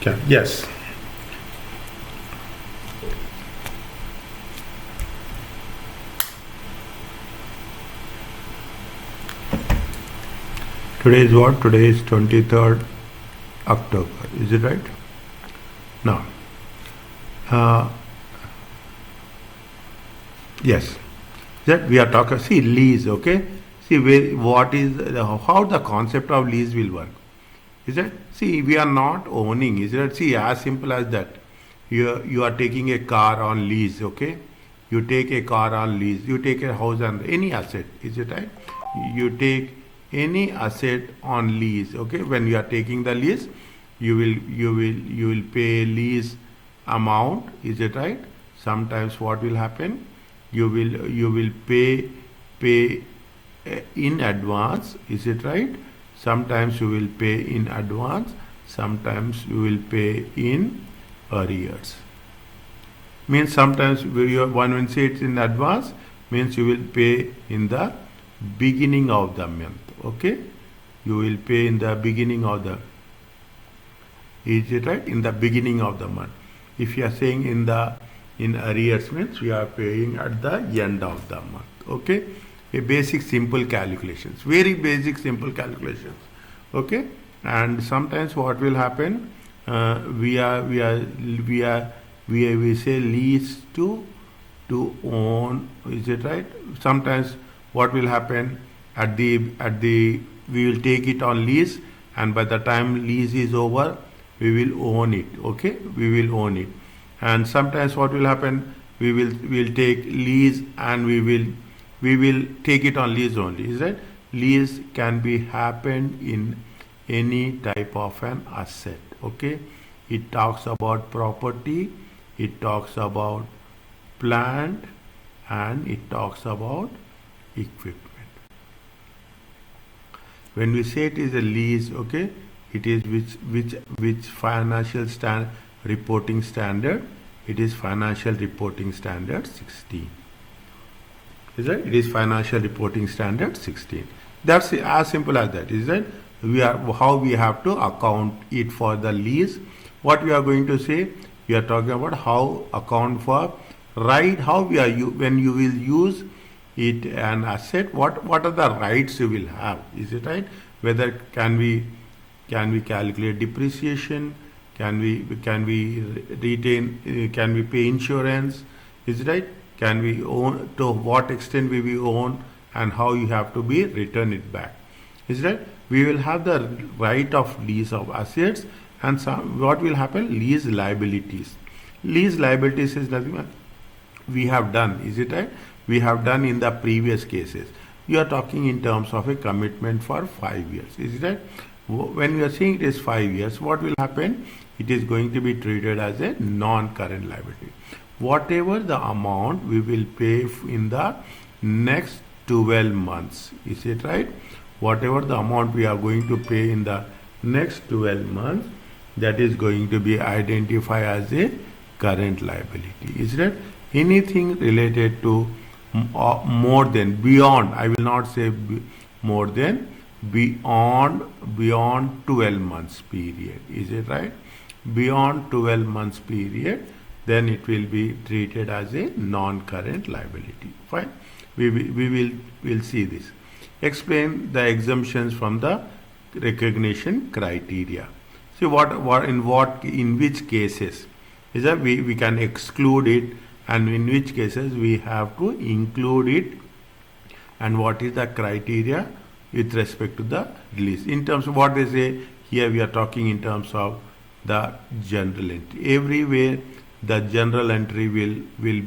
Yes. Today is what? Today is 23rd October. Is it right? Now, uh, yes. That we are talking. See, lease. Okay. See, what is how the concept of lease will work. Is it? See, we are not owning. Is it? See, as simple as that. You are taking a car on lease. Okay. You take a car on lease. You take a house on any asset. Is it right? You take any asset on lease. Okay. When you are taking the lease, you will pay lease amount. Is it right? Sometimes what will happen? You will pay in advance. Is it right? Sometimes you will pay in advance. Sometimes you will pay in arrears. Means sometimes when say it's in advance, means you will pay in the beginning of the month. Okay, you will pay in the beginning of the. Is it right? In the beginning of the month. If you are saying in arrears, means we are paying at the end of the month. Okay, a basic simple calculations, very basic simple calculations. Okay, and sometimes what will happen? We say lease to own. Is it right? Sometimes what will happen at the we will take it on lease, and by the time lease is over, we will own it. Okay, we will own it. And sometimes what will happen? We'll take lease and we will take it on lease only. Is that lease can be happened in any type of an asset. Okay, it talks about property, it talks about plant, and it talks about equipment. When we say it is a lease, okay, it is which financial reporting standard? It is financial reporting standard 16. Is that? It is financial reporting standard 16. That's as simple as that. Is that? How we have to account it for the lease. What we are going to say? We are talking about how account for how we are when you will use it an asset. What are the rights you will have? Is it right? Whether can we calculate depreciation? Can we retain? Can we pay insurance? Is it right? Can we own? To what extent we will own, and how you have to be return it back? Is that we will have the right of lease of assets, and what will happen? Lease liabilities. Lease liabilities is nothing we have done. Is it right? We have done in the previous cases. You are talking in terms of a commitment for 5 years. Is it right? When we are saying it is 5 years, what will happen? It is going to be treated as a non-current liability. Whatever the amount we will pay in the next 12 months. Is it right? Whatever the amount we are going to pay in the next 12 months, that is going to be identified as a current liability. Is that anything related to more than, beyond, I will not say more than, beyond 12 months period. Is it right? Beyond 12 months period, then it will be treated as a non-current liability. Fine. We'll see this. Explain the exemptions from the recognition criteria. See in which cases is that we can exclude it, and in which cases we have to include it, and what is the criteria with respect to the lease. In terms of what they say here, we are talking in terms of the general entry. Everywhere the general entry will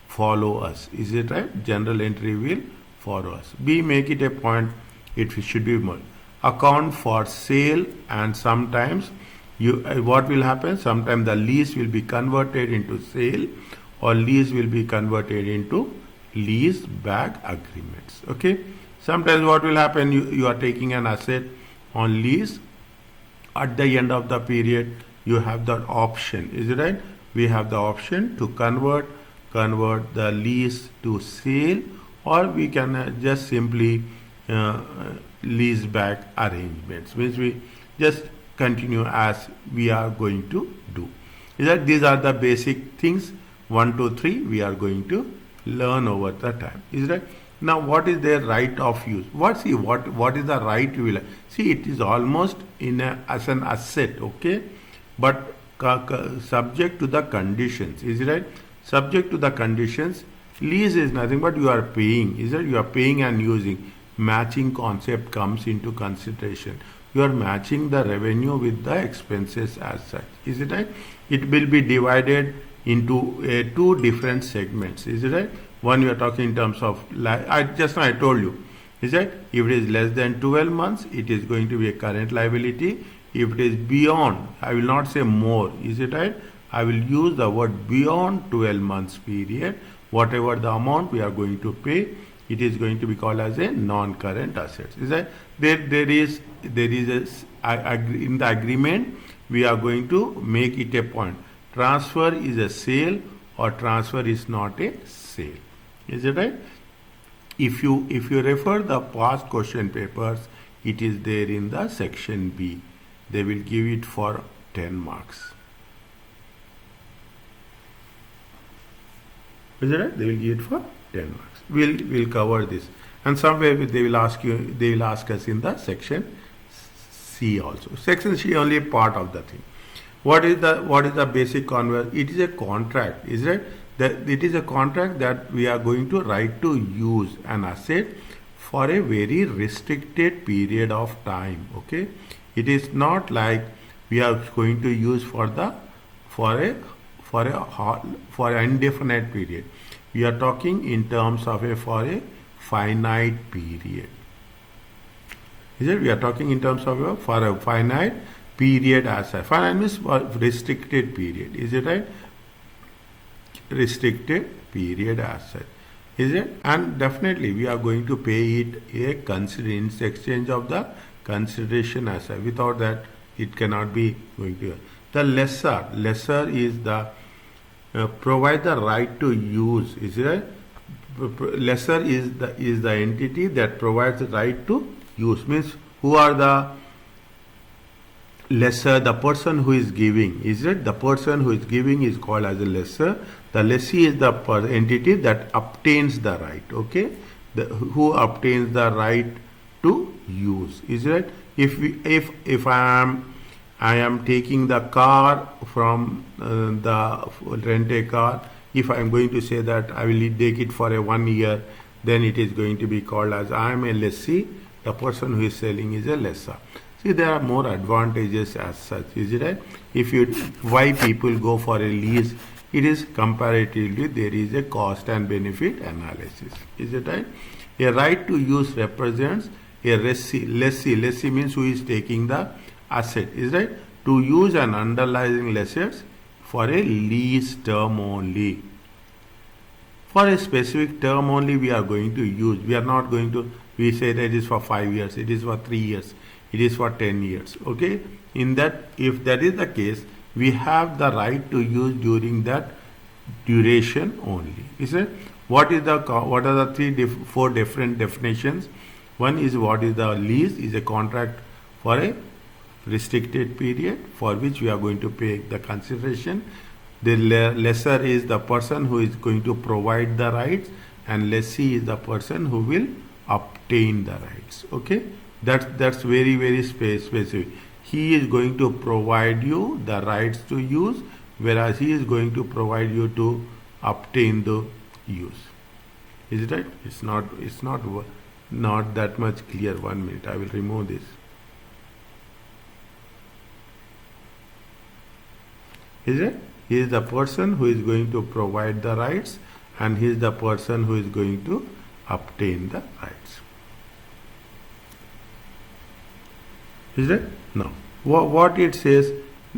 follow us. Is it right? General entry will follow us. B, make it a point. It should be more. Account for sale, and sometimes what will happen? Sometimes the lease will be converted into sale, or lease will be converted into lease back agreements. Okay. Sometimes what will happen? You are taking an asset on lease. At the end of the period, you have the option. Is it right? We have the option to convert the lease to sale, or we can just simply lease back arrangements. Means we just continue as we are going to do. Is that these are the basic things 1 to 3 we are going to learn over the time. Is that now what is their right of use? What is the right we will see? It is almost as an asset, okay, but subject to the conditions. Is it right? Subject to the conditions. Lease is nothing but you are paying. Is it? You are paying and using. Matching concept comes into consideration. You are matching the revenue with the expenses as such. Is it right? It will be divided into two different segments. Is it right? One you are talking in terms of, I told you. Is that if it is less than 12 months, it is going to be a current liability. If it is beyond, I will not say more. Is it right? I will use the word beyond 12 months period. Whatever the amount we are going to pay, it is going to be called as a non-current assets. Is that there is in the agreement we are going to make it a point. Transfer is a sale or transfer is not a sale. Is it right? If you refer the past question papers, it is there in the section B. They will give it for 10 marks. Is it right? They will give it for 10 marks. We'll cover this, and somewhere they will ask us in the section C also. Section C only a part of the thing. What is the basic concept? It is a contract. Is it? That it is a contract that we are going to write to use an asset for a very restricted period of time. Okay, it is not like we are going to use for an indefinite period. We are talking in terms of for a finite period. Is it? We are talking in terms of for a finite period as a finite means restricted period. Is it right? Restricted period as such. Is it? And definitely we are going to pay it in exchange of the consideration as such. Without that, it cannot be going to. The lesser is the provide the right to use. Is it? Lesser is the entity that provides the right to use. Means who are the lesser? The person who is giving. Is it? The person who is giving is called as a lesser. The lessee is the entity that obtains the right. Okay, who obtains the right to use. Is it? If I am taking the car from the rent a car. If I am going to say that I will take it for a 1 year, then it is going to be called as I am a lessee. The person who is selling is a lessor. See, there are more advantages as such. Is it right? Why people go for a lease? It is comparatively there is a cost and benefit analysis. Is it right? A right to use represents a lessee. Lessee means who is taking the asset. Is right? To use an underlying assets for a lease term only. For a specific term only we are going to use. We are not going to, we say that it is for 5 years, it is for 3 years, it is for 10 years. Okay? In that, if that is the case, we have the right to use during that duration only. Is it? What are the four different definitions? One is what is the lease? Is a contract for a restricted period for which we are going to pay the consideration. The lesser is the person who is going to provide the rights, and lessee is the person who will obtain the rights. Okay, that's very, very specific. He is going to provide you the rights to use, whereas he is going to provide you to obtain the use. Is it right? It's not that much clear. 1 minute, I will remove this. Is it? He is the person who is going to provide the rights, and he is the person who is going to obtain the rights. Is it? No. What it says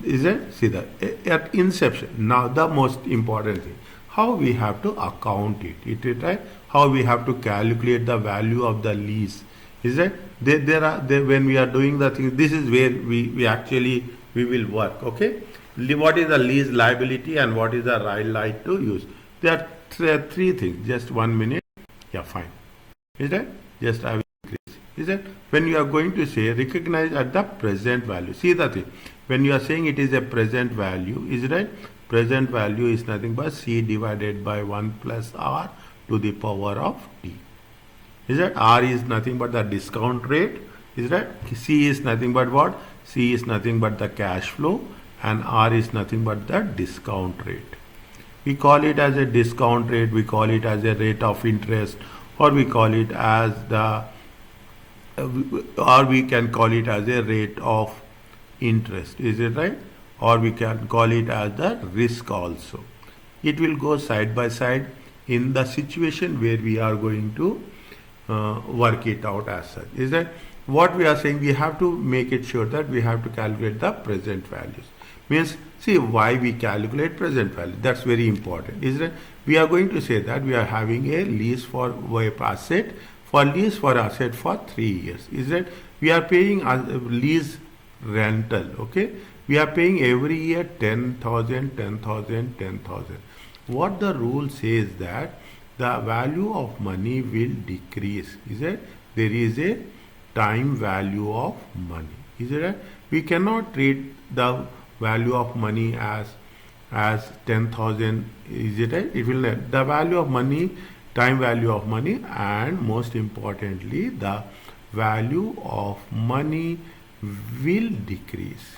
is that, see that at inception. Now the most important thing, how we have to account it. It is right. How we have to calculate the value of the lease. Is that when we are doing the thing, this is where we will work. Okay. What is the lease liability and what is the right to use? There are three things. Just 1 minute. Yeah, fine. Is that? Just I will increase. Is it? When you are going to say recognize at the present value. See the thing. When you are saying it is a present value, is it right? Present value is nothing but C divided by 1 plus R to the power of T. Is that R is nothing but the discount rate? Is that C is nothing but what? C is nothing but the cash flow, and R is nothing but the discount rate. We call it as a discount rate, we call it as a rate of interest, or we call it as the or we can call it as a rate of interest. Is it right? Or we can call it as the risk also. It will go side by side in the situation where we are going to work it out as such. Is that what we are saying? We have to make it sure that we have to calculate the present values. Means, see why we calculate present value. That's very important. Is that we are going to say that we are having a lease for web asset for lease for asset for 3 years. Is that we are paying a lease rental. Okay, we are paying every year 10,000, 10,000, 10,000. What the rule says that the value of money will decrease. Is it? There is a time value of money. Is it right? We cannot treat the value of money as 10,000. Is it right? It will not. The value of money, time value of money, and most importantly the value of money will decrease.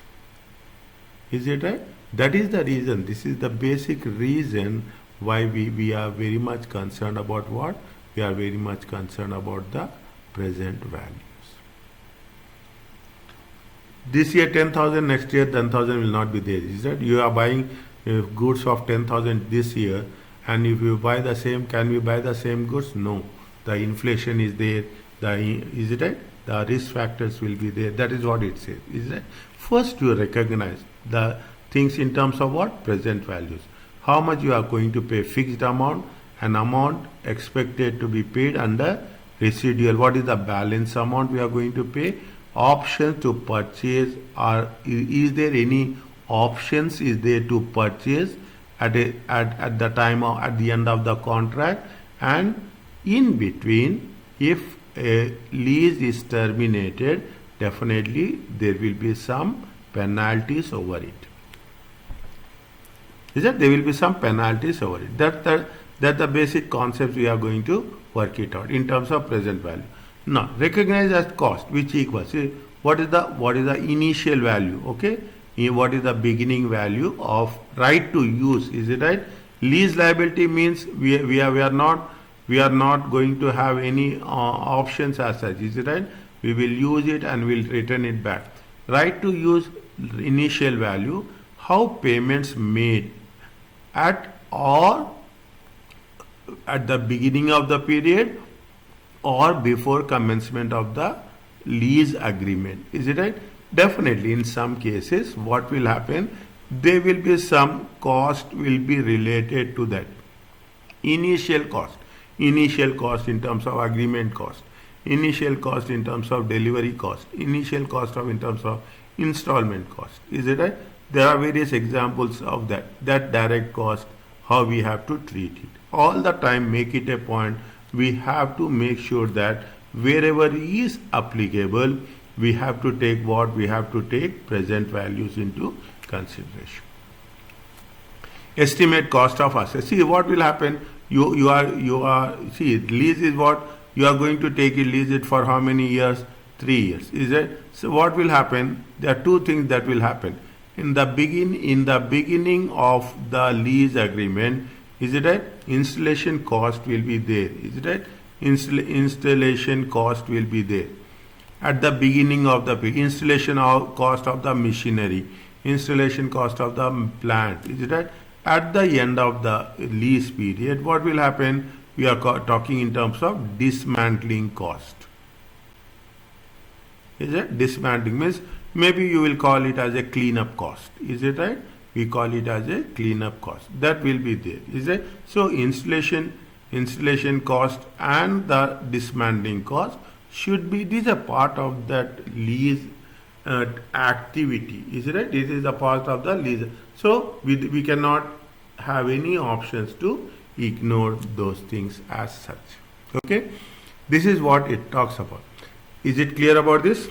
Is it right? That is the reason. This is the basic reason why we are very much concerned about what? We are very much concerned about the present values. This year 10,000, next year 10,000 will not be there. Is that you are buying goods of 10,000 this year, and if you buy the same, can we buy the same goods? No. The inflation is there. Is it right? The risk factors will be there. That is what it says. Is that first you recognize the things in terms of what? Present values. How much you are going to pay? Fixed amount, an amount expected to be paid under residual. What is the balance amount we are going to pay? Options to purchase, or is there any options is there to purchase at the time of at the end of the contract, and in between, if a lease is terminated, definitely there will be some penalties over it. Is that there will be some penalties over it? That's the basic concepts we are going to work it out in terms of present value. Now, recognize as cost, which equals, see, what is the initial value? Okay, what is the beginning value of right to use? Is it right? Lease liability means we are not going to have any options as such. Is it right? We will use it and we'll return it back. Right to use initial value, how payments made at or at the beginning of the period or before commencement of the lease agreement. Is it right? Definitely in some cases what will happen, there will be some cost will be related to that. Initial cost in terms of agreement cost, initial cost in terms of delivery cost, initial cost in terms of installment cost. Is it right? There are various examples of that direct cost, how we have to treat it. All the time make it a point, we have to make sure that wherever is applicable, we have to take what? We have to take present values into consideration. Estimate cost of assets. See what will happen, you are see, lease is what? You are going to take it, lease it for how many years? 3 years. Is it? So what will happen? There are two things that will happen. In the beginning of the lease agreement, is it right? Installation cost will be there. Is it right? Installation cost will be there. At the beginning of the installation cost of the machinery, installation cost of the plant. Is it right? At the end of the lease period, what will happen? We are talking in terms of dismantling cost. Is it? Dismantling means maybe you will call it as a cleanup cost. Is it right? We call it as a cleanup cost. That will be there. Is it? So installation cost and the dismantling cost should be, these are part of that lease activity. Is it right? This is a part of the lease. So we cannot have any options to ignore those things as such. Okay, this is what it talks about. Is it clear about this?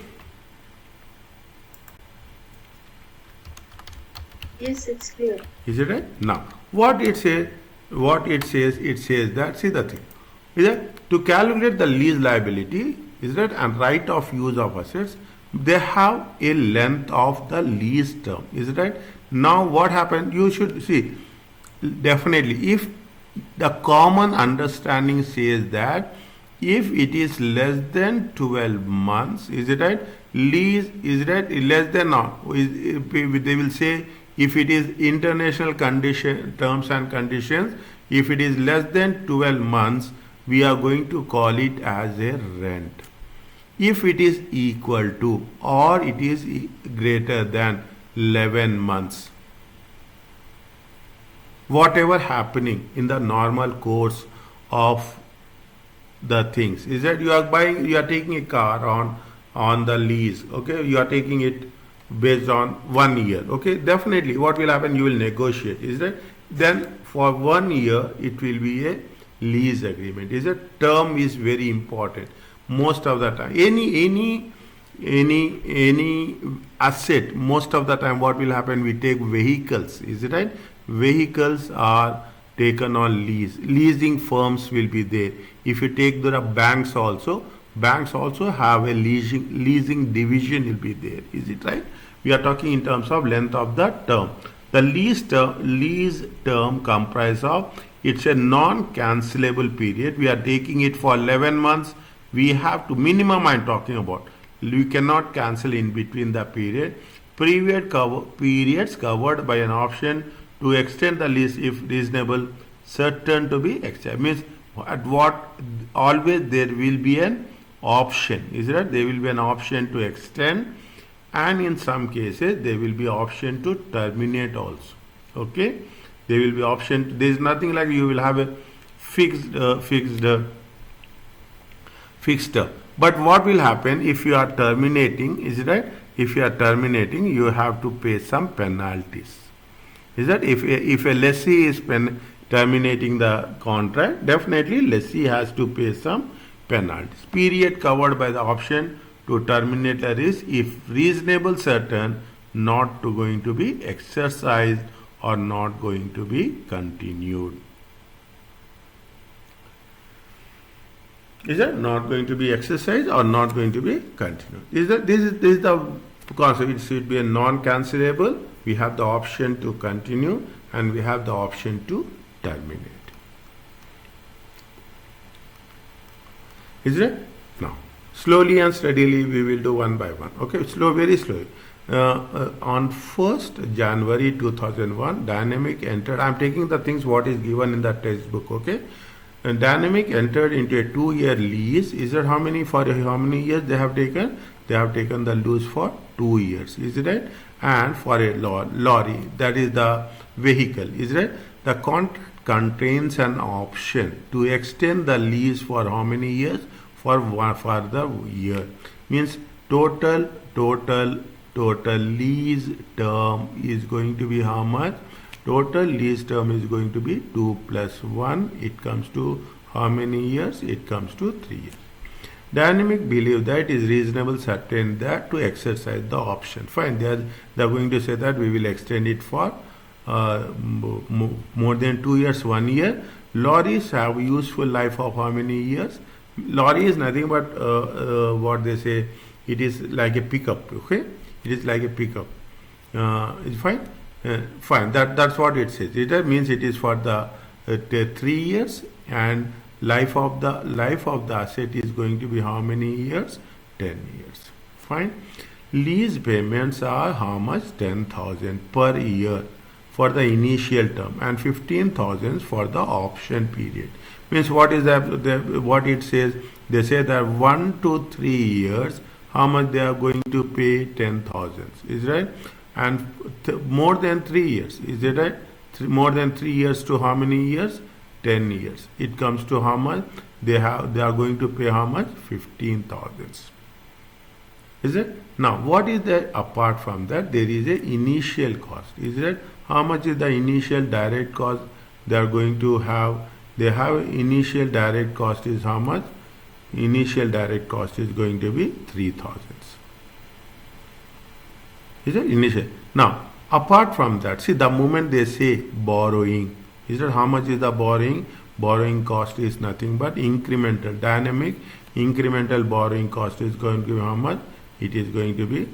Yes, it's clear. Is it right? Now, it says that, see the thing, is that to calculate the lease liability, is that, and right of use of assets, they have a length of the lease term, is it right? Now, what happened? You should see, definitely, if the common understanding says that if it is less than 12 months, is it right? Lease, is it right? Less than not. They will say if it is international condition, terms and conditions, if it is less than 12 months, we are going to call it as a rent. If it is equal to or it is greater than 11 months, whatever happening in the normal course of the things, is that you are taking a car on the lease, okay, you are taking it based on 1 year, okay, definitely what will happen, you will negotiate, is that, then for 1 year it will be a lease agreement, is that, term is very important most of the time. Any asset, most of the time what will happen, we take vehicles, is it right? Vehicles are taken on lease. Leasing firms will be there. If you take the banks also have a leasing division will be there. Is it right? We are talking in terms of length of the term. The lease term comprise of, it's a non-cancelable period. We are taking it for 11 months. We have to, minimum I'm talking about. We cannot cancel in between the period. Periods covered by an option to extend the lease if reasonable, certain to be extended. Means at what, always there will be an option, is it? There will be an option to extend, and in some cases there will be option to terminate also. Okay, there will be option. There is nothing like you will have a fixed term. But what will happen if you are terminating? Is it right? If you are terminating, you have to pay some penalties. Is that if a lessee is terminating the contract, definitely lessee has to pay some penalties. Period covered by the option to terminate the lease if reasonable, certain, not to going to be exercised or not going to be continued. Is that not going to be exercised or not going to be continued? Is that this is the concept? It should be a non-cancelable. We have the option to continue and we have the option to terminate. Is it? Now, slowly and steadily we will do one by one. Okay, very slowly. On 1st January 2001, Dynamic entered. I am taking the things what is given in the textbook. Okay, and Dynamic entered into a 2-year lease. Is that how many years they have taken? They have taken the lease for 2 years. Is it right? And for a lorry, that is the vehicle, is right? The contract contains an option to extend the lease for how many years? For the year. Means total lease term is going to be how much? Total lease term is going to be 2 plus 1. It comes to how many years? It comes to 3 years. Dynamic believe that it is reasonable, certain that to exercise the option. Fine, they are going to say that we will extend it for more than 2 years, 1 year. Lorries have useful life of how many years? Lorry is nothing but what they say, it is like a pickup. Okay, it is like a pickup. It's fine. Fine. That's what it says. It means it is for the 3 years, and life of the asset is going to be how many years? 10 years. Fine. Lease payments are how much? 10,000 per year for the initial term and 15,000 for the option period. Means what is what it says? They say that 1 to 3 years, how much they are going to pay? 10,000. Is right? And more than 3 years, is it right? More than 3 years to how many years? 10 years. It comes to how much? They are going to pay how much? 15,000. Is it? Now, what is that? Apart from that, there is a initial cost. Is it? How much is the initial direct cost they are going to have? They have initial direct cost is how much? initial direct cost is going to be 3000. Is it initial? Now, apart from that, see the moment they say borrowing, is that how much is the borrowing? Borrowing cost is nothing but incremental, dynamic incremental borrowing cost is going to be how much? It is going to be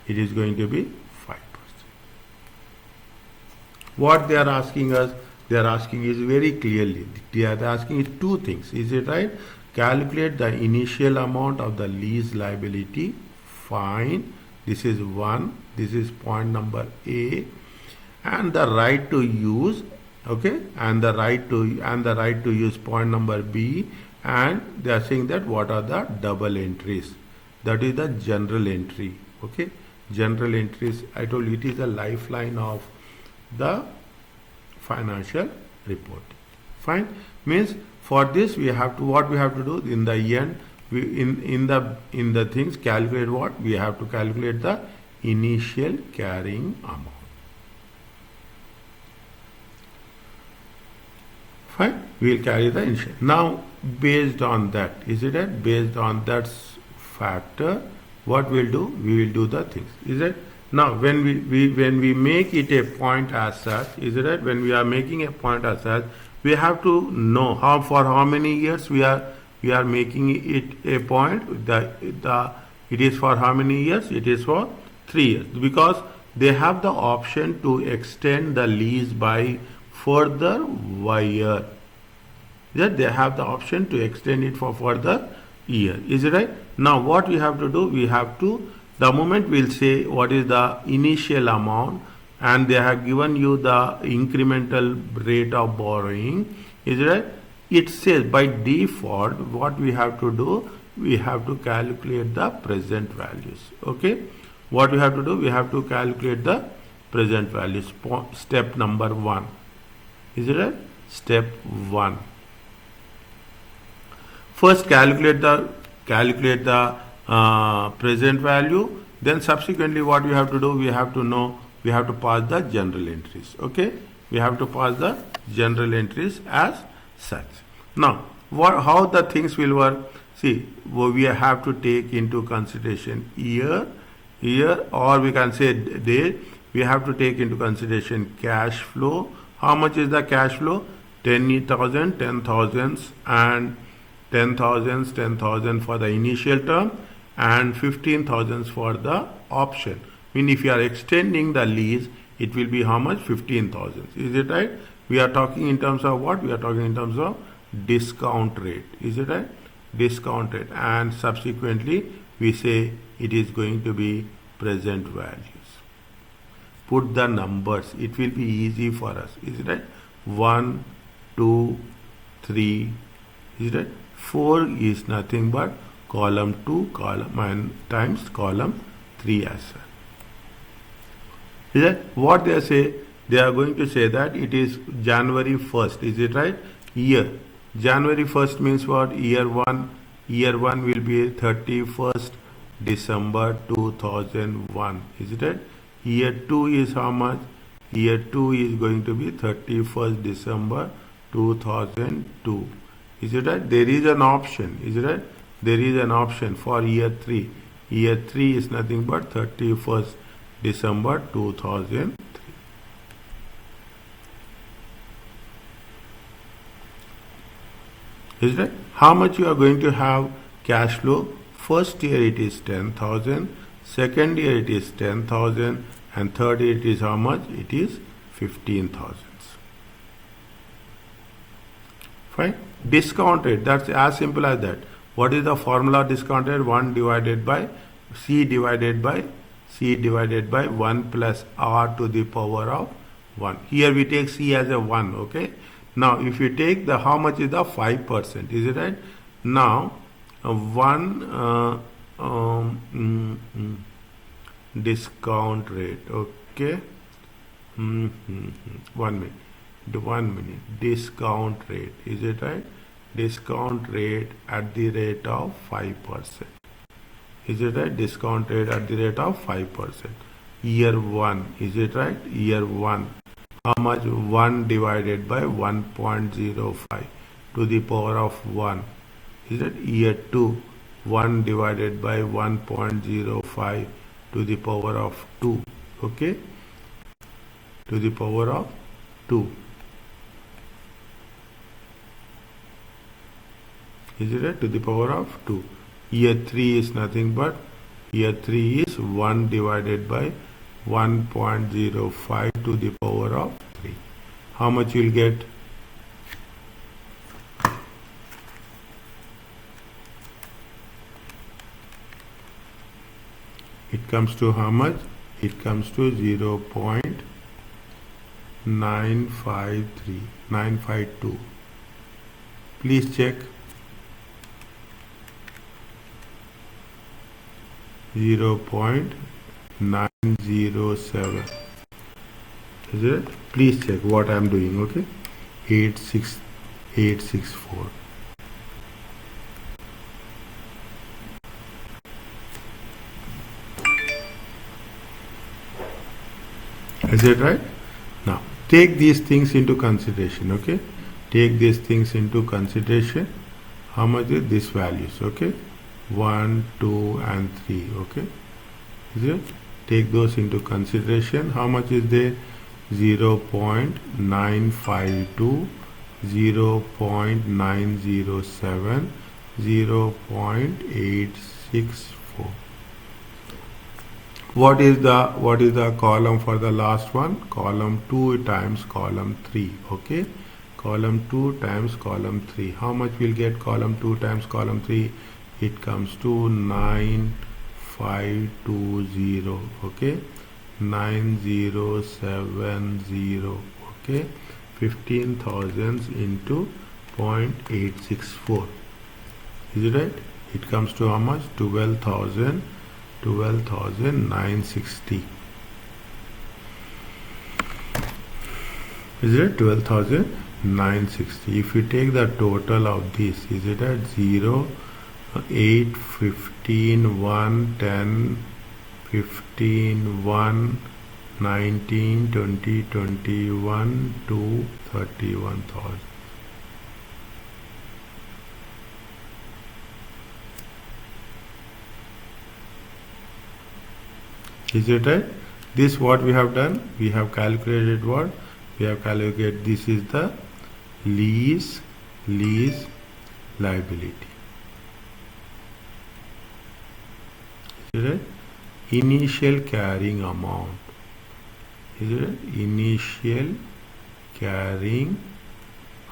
5%. What they are asking us, they are asking is very clearly, they are asking is two things, is it right? Calculate the initial amount of the lease liability. Fine, this is one, this is point number A, and the right to use, okay, and the right to use point number B, and they are saying that what are the double entries, that is the general entry, okay. General entries, I told you, it is a lifeline of the financial reporting. Fine, means for this we have to, what we have to do in the end, we in the things calculate what we have to calculate, the initial carrying amount. Fine, we will carry the initial. Now based on that, is it right? Based on that factor, what we'll do, we will do the things, is it? Now when we make it a point as such, is it right? When we are making a point as such, we have to know how, for how many years we are making it a point. It is for how many years? It is for 3 years, because they have the option to extend the lease by further 1 year. That they have the option to extend it for further year. Is it right? Now what we have to do, we have to, the moment we'll say what is the initial amount, and they have given you the incremental rate of borrowing, is it right? It says by default what we have to do, we have to calculate the present values, okay. What we have to do, we have to calculate the present values. Step number 1, is it right? Step 1, first calculate the present value, then subsequently what we have to do, we have to know, we have to pass the general entries, okay. We have to pass the general entries as such. Now how the things will work, see, we have to take into consideration year, or we can say day. We have to take into consideration cash flow. How much is the cash flow? 10,000, 10,000 and 10,000 for the initial term, and 15,000 for the option. I mean, if you are extending the lease, it will be how much? 15,000. Is it right? We are talking in terms of what? We are talking in terms of discount rate. Is it right? Discount rate. And subsequently, we say it is going to be present values. Put the numbers. It will be easy for us. Is it right? 1, 2, 3. Is it right? 4 is nothing but column 2 column and times column 3 as well. Is that what they say? They are going to say that it is January 1st. Is it right? Year. January 1st means what? Year 1. Year 1 will be 31st December 2001. Is it right? Year 2 is how much? Year 2 is going to be 31st December 2002. Is it right? There is an option. Is it right? There is an option for year 3. Year 3 is nothing but 31st December 2003. Is that how much you are going to have cash flow? First year it is 10,000, second year it is 10,000, and third year it is how much? It is 15,000. Fine. Discount rate, that's as simple as that. What is the formula discount rate? 1 divided by C divided by 1 plus R to the power of 1. Here we take C as a 1, okay. Now if you take the, how much is the 5%, is it right? Now discount rate, okay. 1 minute. Discount rate, is it right? Discount rate at the rate of 5%. Is it right? Discount rate at the rate of 5%. Year 1, is it right? Year 1. How much? 1 divided by 1.05. to the power of 1. Is it year 2? 1 divided by 1.05 to the power of 2. Okay? To the power of 2. Is it to the power of 2? Year 3 is nothing but year 3 is 1 divided by 1.05 to the power of 3. How much you will get? It comes to how much? It comes to 0.952. Please check. 0.907. Is it? Please check what I am doing. Okay, 86864. Is it right? Now take these things into consideration. Okay, take these things into consideration. How much is this values? Okay, 1, 2 and 3. Okay, is it? Take those into consideration. How much is there? 0.952, 0.907, 0.864. What is the column for the last one? Column 2 times column 3. Okay, column 2 times column 3. How much will get column 2 times column 3? It comes to 9520. Okay, 9070. Okay, 15,000 into 0.864. Is it right? It comes to how much? 12,960. Is it 12,960? If you take the total of this, is it at 0, 8, 15, 1, 10, 15, 1, 19, 20, 21, 2, 31,000. Is it right? This what we have done? We have calculated what? We have calculated this is the lease liability. Is it right? Initial carrying amount. Is it right? Initial carrying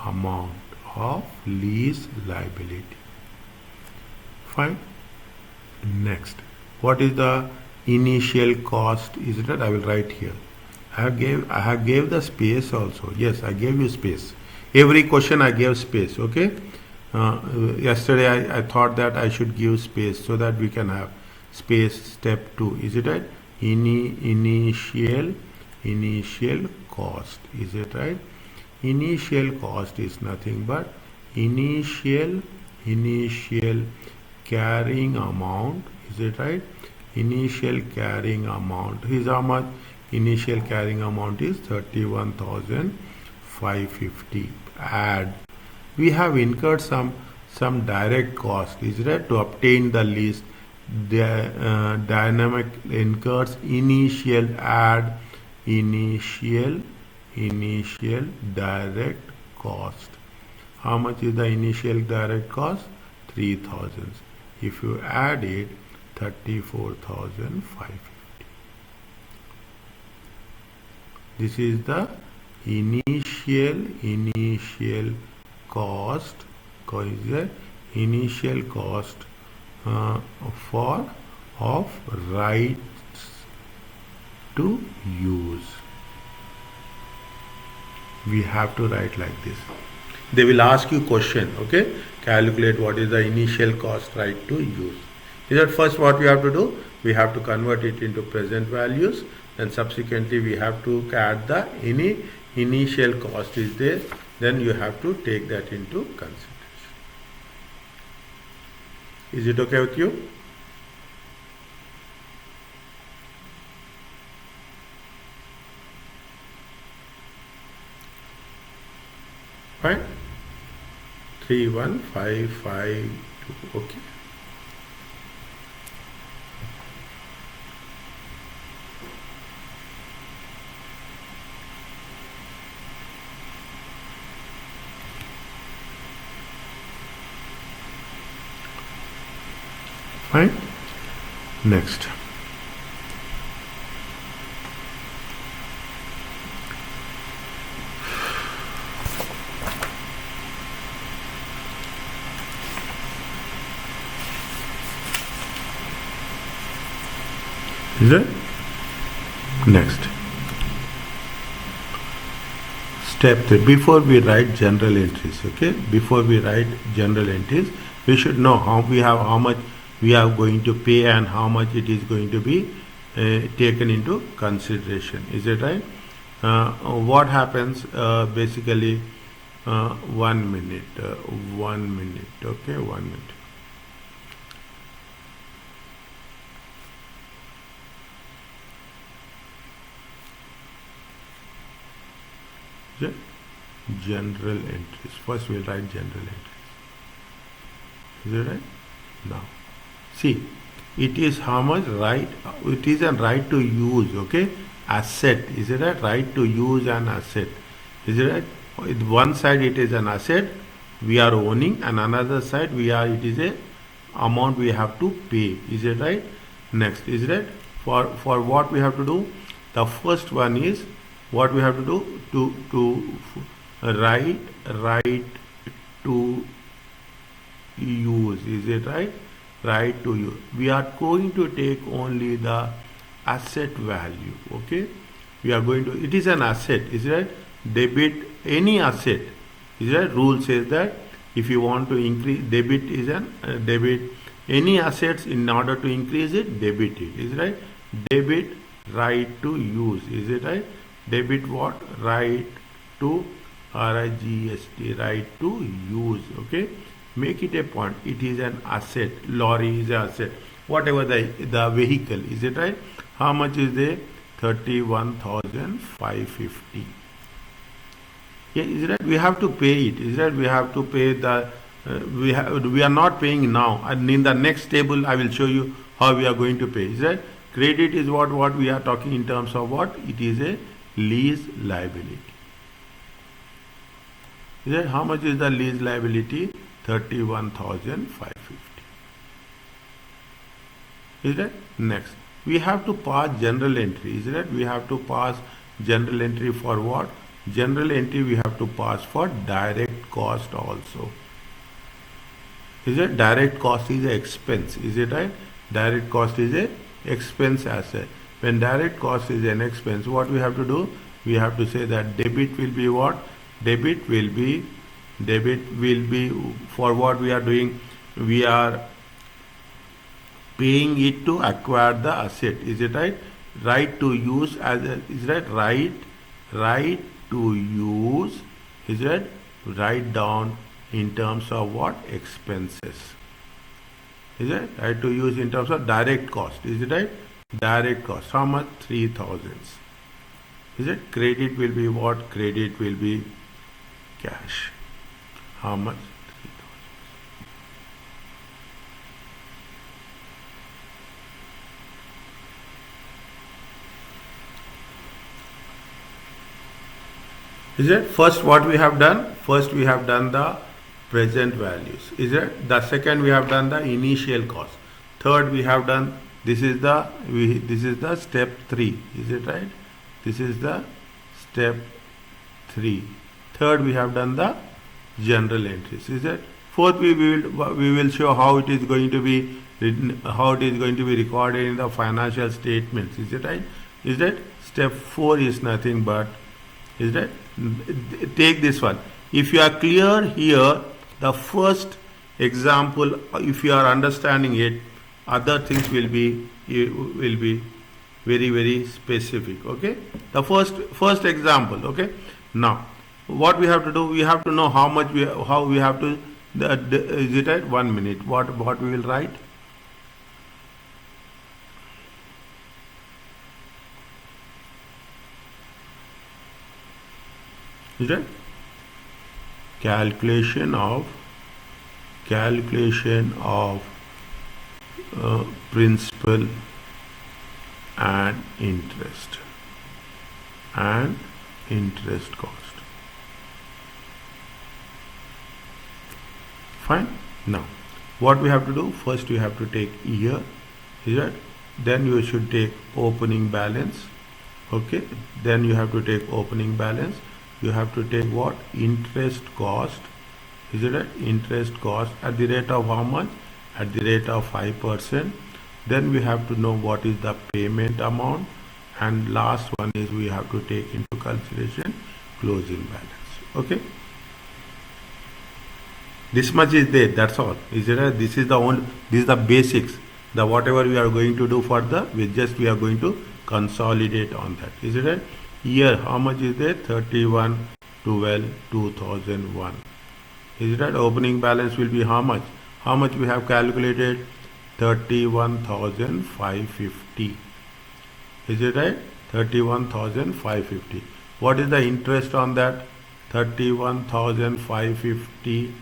amount of lease liability. Fine. Next, what is the initial cost? Is it right? I will write here. I have gave the space also. Yes, I gave you space. Every question I gave space. Okay. Yesterday I thought that I should give space so that we can have space. Step 2. Is it right? Initial cost. Is it right? Initial cost is nothing but initial carrying amount. Is it right? Initial carrying amount is how much? Initial carrying amount is 31,550. Add. We have incurred some direct cost. Is it right? To obtain the lease, the dynamic incurs initial. Add initial direct cost. How much is the initial direct cost? 3,000. If you add it, 34,550. This is the initial cost. Initial cost of rights to use. We have to write like this. They will ask you question. Okay, calculate what is the initial cost right to use. Is that first what we have to do? We have to convert it into present values. Then subsequently we have to add the initial cost is there. Then you have to take that into consideration. Is it okay with you? Fine. 31552. Okay. Fine. Next. Is it? Next. Step 3. Before we write general entries, okay? Before we write general entries, we should know how much we are going to pay and how much it is going to be taken into consideration. Is it right? What happens basically? 1 minute. 1 minute. Okay, 1 minute. General entries. First we'll write general entries. Is it right? Now, see, it is how much right, it is a right to use, okay? Asset, is it right? Right to use an asset. Is it right? With one side it is an asset we are owning, and another side it is a amount we have to pay. Is it right? Next, is it right? For what we have to do? The first one is what we have to do to right to use. Is it right? Right to use. We are going to take only the asset value. Okay, we are going to, it is an asset. Is it right? Debit any asset. Is it right? Rule says that if you want to increase, debit is an debit any assets. In order to increase it, debit it. Is it right? Debit right to use. Is it right? Debit what? Right to RIGST, right to use. Okay, make it a point. It is an asset. Lorry is an asset. Whatever the vehicle. Is it right? How much is there? 31,550. Yeah, is it right? We have to pay it. Is it right? We have to pay the. We are not paying now, and in the next table I will show you how we are going to pay. Is it right? Credit is what we are talking in terms of what? It is a lease liability. Is that how much is the lease liability? 31,550. Is that? Next, we have to pass general entry. Is that? We have to pass general entry for what? General entry we have to pass for direct cost also. Is it? Direct cost is a expense. Is it right? Direct cost is a expense asset. When direct cost is an expense, what we have to do? We have to say that debit will be what? Debit will be for what we are doing. We are paying it to acquire the asset. Is it right? Right to use as a, is that right? Right to use. Is that? Write down in terms of what? Expenses. Is it? Right to use in terms of direct cost. Is it right? Direct cost. How much? 3,000. Is it? Credit will be what? Credit will be cash. How much? 3,000. Is it? First what we have done? First we have done the present values. Is it? The second we have done the initial cost. Third we have done, this is the step 3. Is it right? This is the step 3. Third we have done the general entries. Is it? Fourth we will show how it is going to be written, how it is going to be recorded in the financial statements. Is it right? Is that? Step 4 is nothing but, is that? Take this one. If you are clear here, the first example, if you are understanding it, other things will be very, very specific. Okay, the first example. Okay, now what we have to do, we have to know how much how we have to is it right? 1 minute. What we will write? Is it? Calculation of calculation of principal and interest cost. Fine. Now what we have to do, first you have to take year, is that, then you should take opening balance. Okay, then you have to take opening balance. You have to take what? Interest cost. Is it right? Interest cost at the rate of how much? At the rate of 5%. Then we have to know what is the payment amount, and last one is we have to take into consideration closing balance. Okay, this much is there, that's all. Is it right? This is the only, this is the basics. The whatever we are going to do further, we are going to consolidate on that. Is it right? Here how much is there? 31/12/2001. Is it right? Opening balance will be how much? How much we have calculated? 31,550. Is it right? 31,550. What is the interest on that? 31,550,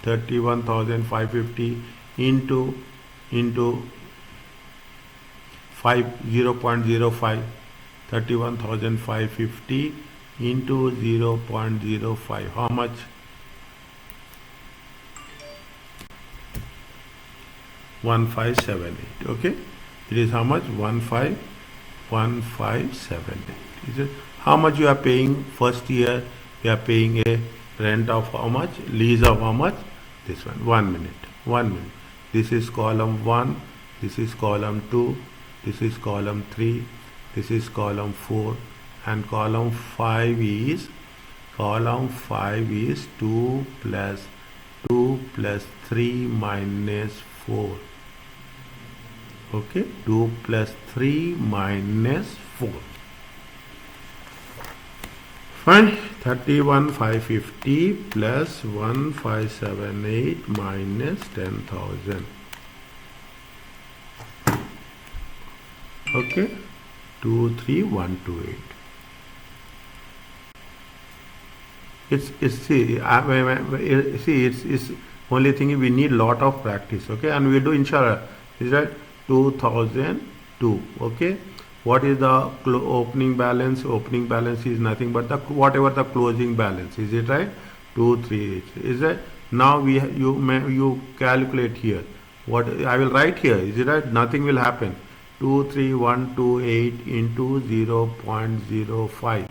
31,550 into 0.05. 31,550 into 0.05. How much? 1578. Okay, it is how much? 1578. Is it? How much you are paying first year? You are paying a rent of how much? Lease of how much? This one. 1 minute. 1 minute. This is column 1. This is column 2. This is column 3. This is column 4. And column 5 is 2 plus 3 minus 4. Okay, 2 plus 3 minus 4. Fine. 31,550 plus 1578 minus 10,000. Okay, 23128. It's only thing we need lot of practice. Okay, and we'll do inshallah. Is that 2002? Okay, what is the opening balance? Opening balance is nothing but the whatever the closing balance. Is it right? 238. Is that now you calculate here. What I will write here. Is it right? Nothing will happen. 23128 into 0.05.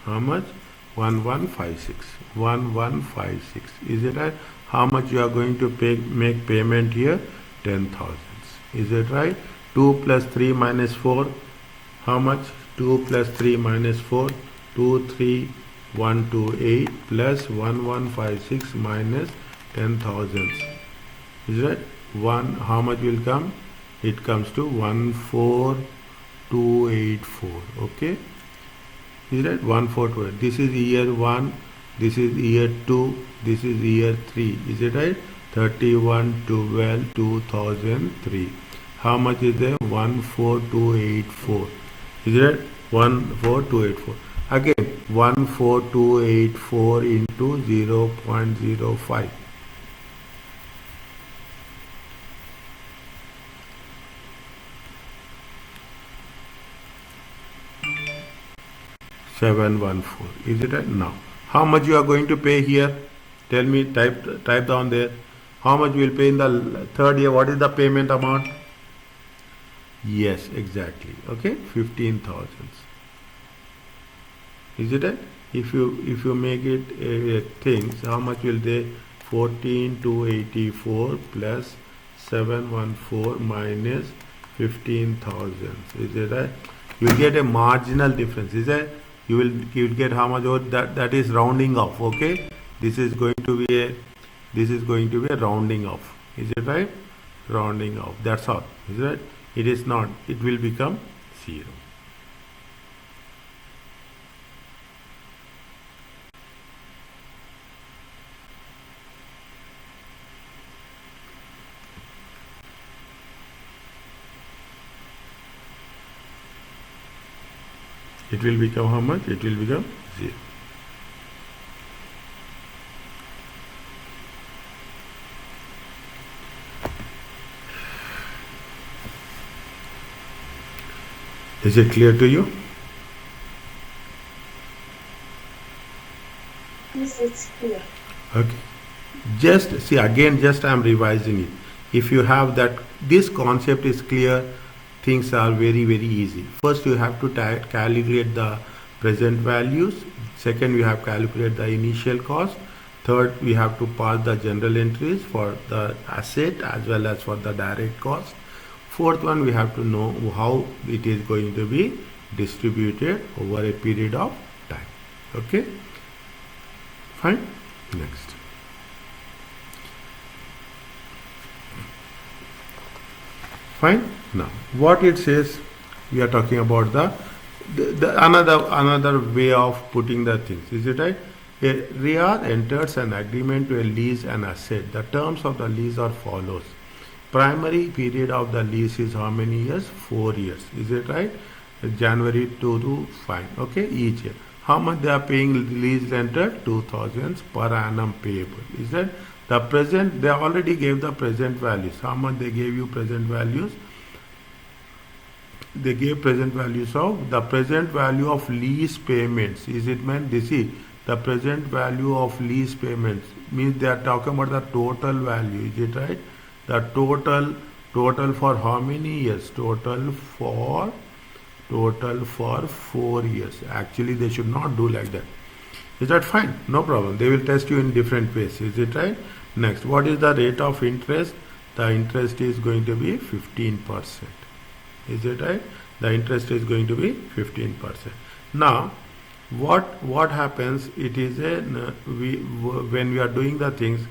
How much? 1156. 1156. Is it right? How much you are going to make payment here? 10,000. Is it right? 2 plus 3 minus 4. How much? 2 plus 3 minus 4. 23128 plus 1156 minus 10,000. Is it right? 1. How much will come? It comes to 14284. Okay. Is that 142? This is year 1, this is year 2, this is year 3. Is it right? 31/12/2003. How much is there? 14284. Is it right? 14284. Again 14284 into 0.05. 714. Is it right? Now how much you are going to pay here? Tell me. Type down there. How much you will pay in the third year? What is the payment amount? Yes, exactly. Okay, 15,000. Is it right? If you make it things, how much will they? 14,284 plus 714 minus 15,000. Is it right? You will get a marginal difference. Is it? You will get how much? That is rounding off. Okay, this is going to be a rounding off. Is it right? Rounding off. That's all. Is it right? It is not. It will become 0. It will become how much? It will become 0. Is it clear to you? Yes, it's clear. Okay. Just see again, just I am revising it. If you have that, this concept is clear, things are very, very easy. First, you have to calculate the present values. Second, we have to calculate the initial cost. Third, we have to pass the general entries for the asset as well as for the direct cost. Fourth one, we have to know how it is going to be distributed over a period of time. Okay, fine. Next. Fine. Now, what it says, we are talking about the another way of putting the things. Is it right? A REA enters an agreement to a lease an asset. The terms of the lease are follows. Primary period of the lease is how many years? 4 years. Is it right? January to fine. Okay, each year. How much they are paying lease rental? 2,000 per annum payable. Is that the present? They already gave the present values. How much they gave you present values? They gave present values of the present value of lease payments. Is it meant? This is the present value of lease payments. Means they are talking about the total value. Is it right? The total for how many years? Total for 4 years. Actually, they should not do like that. Is that fine? No problem. They will test you in different ways. Is it right? Next, what is the rate of interest? The interest is going to be 15%. Is it right? The interest is going to be 15%. Now, what happens? It is when we are doing the things.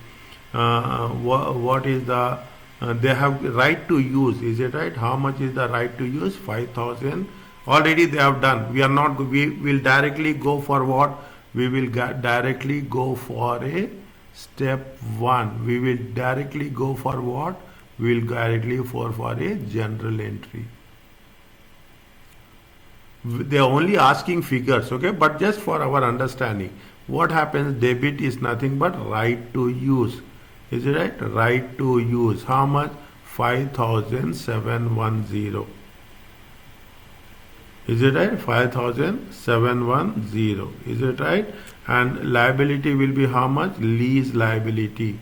What is the they have right to use? Is it right? How much is the right to use? 5,000. Already they have done. We are not. We will directly go for what? We will directly go for a step 1. We will directly go for what? We will directly for a general entry. They are only asking figures, okay? But just for our understanding, what happens? Debit is nothing but right to use. Is it right? Right to use. How much? 5,710. Is it right? 5,710. Is it right? And liability will be how much? Lease liability.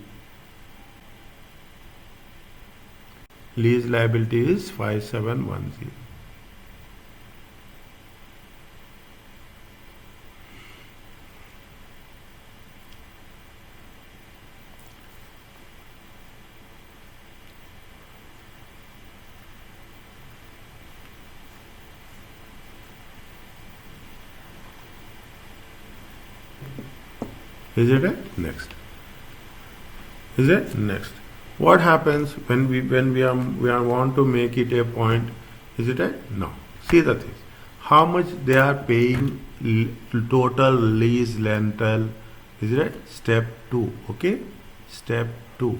Lease liability is 5,710. Is it right? Next. Is it next? What happens when we want to make it a point? Is it right? No. See the things. How much they are paying total lease rental? Is it right? Step 2. Okay. Step 2.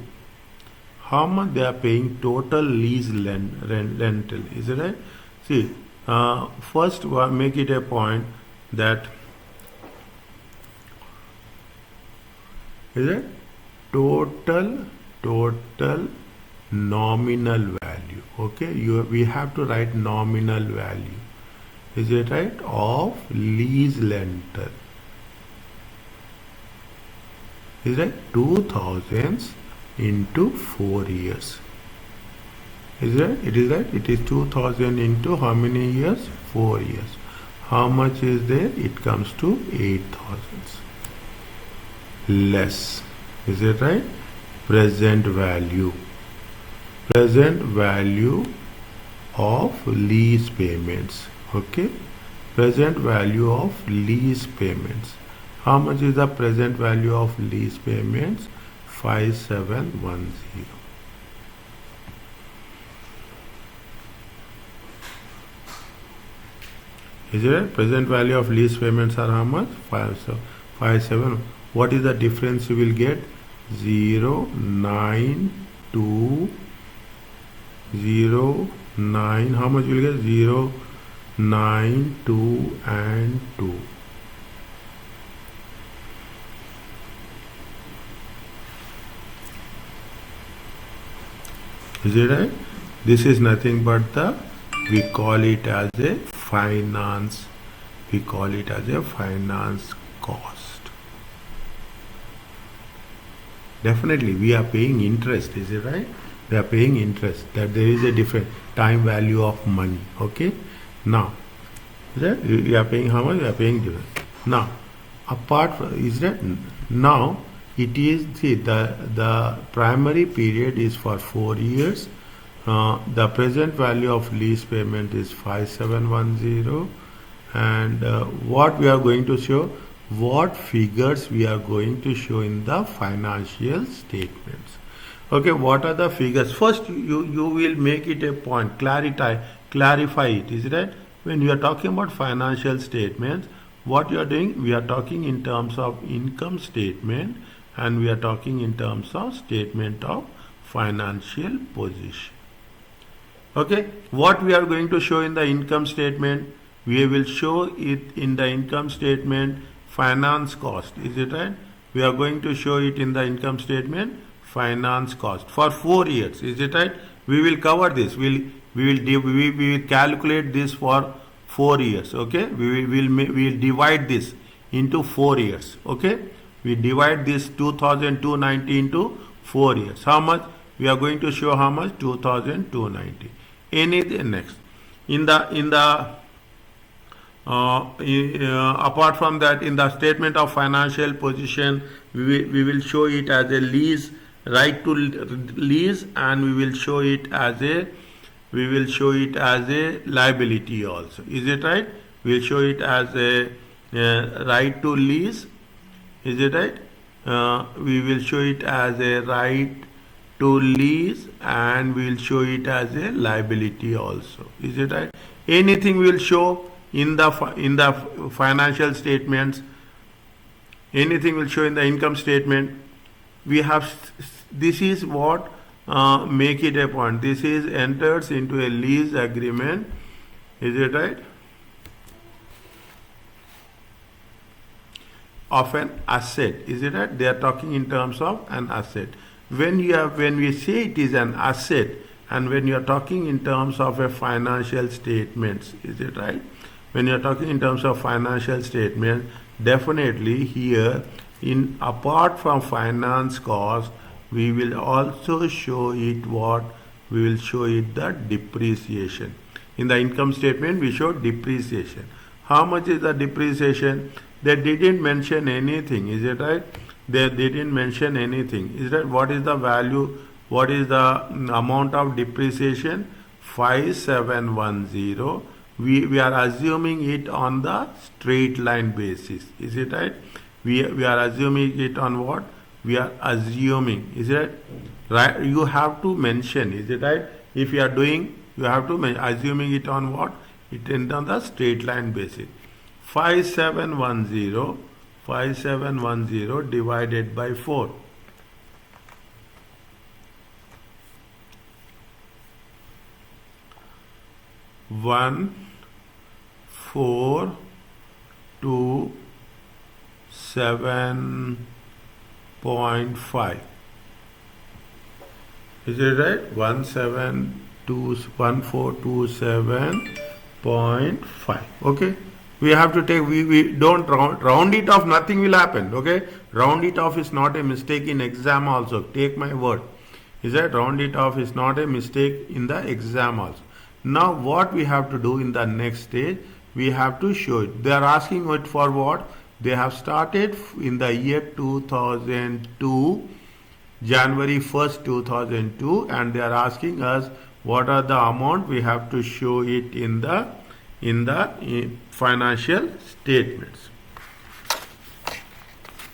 How much they are paying total lease rental? Is it right? See. First, make it a point that. Is it total nominal value? Okay, we have to write nominal value. Is it right? Of lease rental. Is it 2,000 into 4 years? Is it right? It is right. It is 2,000 into how many years? 4 years. How much is there? It comes to 8,000. Less. Is it right? Present value of lease payments. Okay, present value of lease payments. How much is the present value of lease payments? 5,710. Is it right? Present value of lease payments are how much? 5,710. What is the difference you will get? 0.9209. How much you will get? 9, 2 and 2. Is it right? This is nothing but we call it as a finance. We call it as a finance cost. Definitely we are paying interest, is it right? We are paying interest. That there is a different time value of money. Okay. Now, is that we are paying how much? We are paying different. Now, apart from, is that now it is, see, the primary period is for 4 years. The present value of lease payment is 5710, and what we are going to show, what figures we are going to show in the financial statements. Okay, what are the figures? First, you will make it a point, clarify it, is that when you are talking about financial statements, what you are doing, we are talking in terms of income statement, and we are talking in terms of statement of financial position. Okay, what we are going to show in the income statement, we will show it in the income statement finance cost, is it right? We are going to show it in the income statement finance cost for 4 years, is it right? We will cover this, we will calculate this for 4 years. Okay, we will divide this into 4 years. Okay, we divide this 2290 into 4 years. How much? We are going to show how much? 2290. Anything next apart from that, in the statement of financial position, we will show it as a lease, right to lease, and we will show it as a liability also, is it right? We will show it as a right to lease, is it right? We will show it as a right to lease, and we will show it as a liability also, is it right? Anything we will show in the financial statements, anything will show in the income statement. We have, this is what make it a point. This is enters into a lease agreement, is it right, of an asset, is it right? They are talking in terms of an asset. When we say it is an asset, and when you are talking in terms of a financial statements, is it right? When you are talking in terms of financial statements, definitely here, in apart from finance cost, we will also show it what? We will show it the depreciation. In the income statement, we show depreciation. How much is the depreciation? They didn't mention anything, is it right? They didn't mention anything. Is that what is the value? What is the amount of depreciation? 5710. We are assuming it on the straight line basis. Is it right? We are assuming it on what? We are assuming. Is it right? You have to mention. Is it right? If you are doing, you have to mention. Assuming it on what? It is on the straight line basis. 5710 divided by 4. 1427.5. Is it right? 1427.5. Okay. We have to take, we don't round it off, nothing will happen. Okay, round it off is not a mistake in exam also, take my word. Is that round it off is not a mistake in the exam also. Now what we have to do in the next stage, we have to show it. They are asking it for what? They have started in the year 2002, January 1st 2002, and they are asking us what are the amount. We have to show it in the financial statements.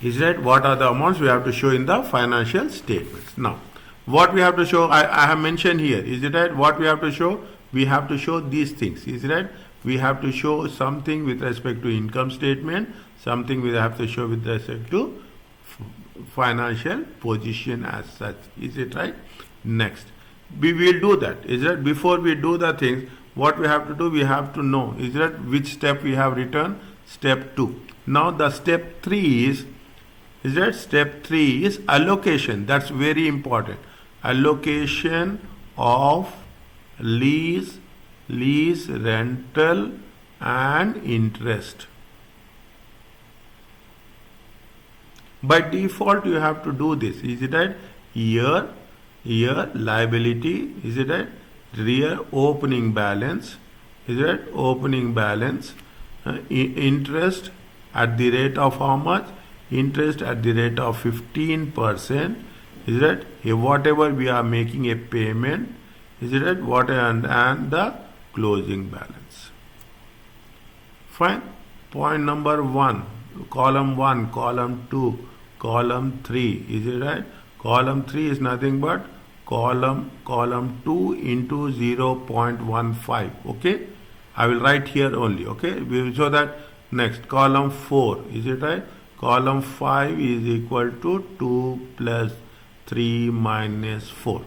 Is that what are the amounts we have to show in the financial statements? Now, what we have to show, I have mentioned here. Is it right? What we have to show? We have to show these things. Is it right? We have to show something with respect to income statement, something we have to show with respect to financial position as such. Is it right? Next, we will do that. Is it right? Before we do the things, what we have to do, we have to know, is that which step we have written? Step 2. Now the step 3 is that step 3 is allocation. That's very important. Allocation of lease, rental and interest. By default, you have to do this. Is it right? Year, liability. Is it right? Rear opening balance. Is it right? Opening balance. Interest at the rate of how much? Interest at the rate of 15%. Is it right? Whatever we are making a payment. Is it right? What and the closing balance. Fine. Point number 1. Column 1, column 2, column 3. Is it right? Column 3 is nothing but column 2 into 0.15. Okay? I will write here only. Okay? We will show that next. Column 4. Is it right? Column 5 is equal to 2 plus 3 minus 4.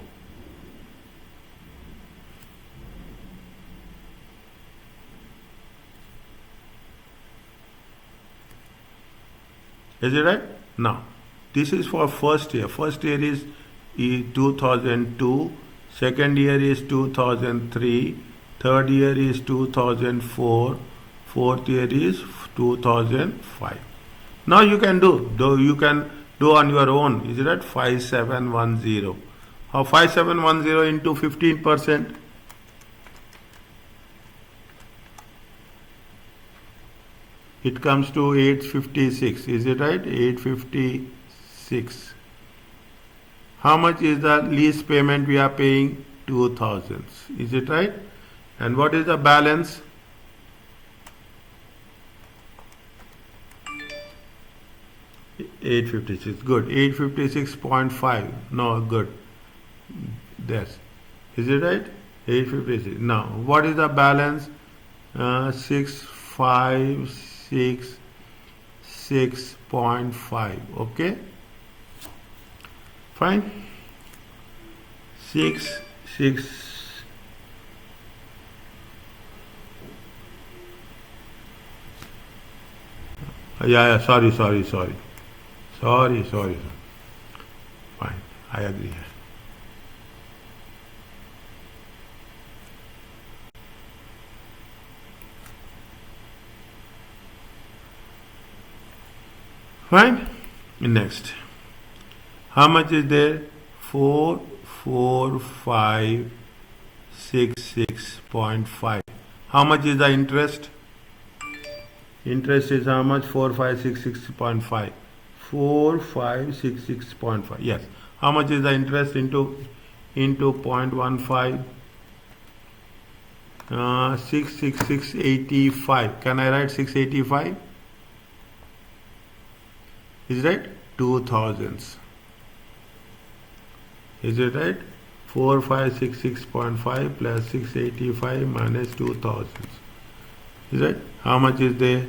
Is it right? Now, this is for first year. First year is 2002. Second year is 2003. Third year is 2004. Fourth year is 2005. Now you can do, though you can do on your own. Is it right? 5710. How 5710 into 15%? It comes to 856. Is it right? 856. How much is the lease payment we are paying? 2000. Is it right? And what is the balance? $856. Good. 856.5. No, good. Yes. Is it right? 856. Now, what is the balance? 656.5. Okay. Fine. 6 yeah, sorry. Fine, I agree. Fine. Next, how much is there? 44566.5. How much is the interest? Interest is how much? 4566.5. 4566.5. Yes. How much is the interest into 0.15? 66685. Can I write 685? Is it right? 2000s. Is it right? 4566.5 plus 685 minus 2000s. Is it? How much is there?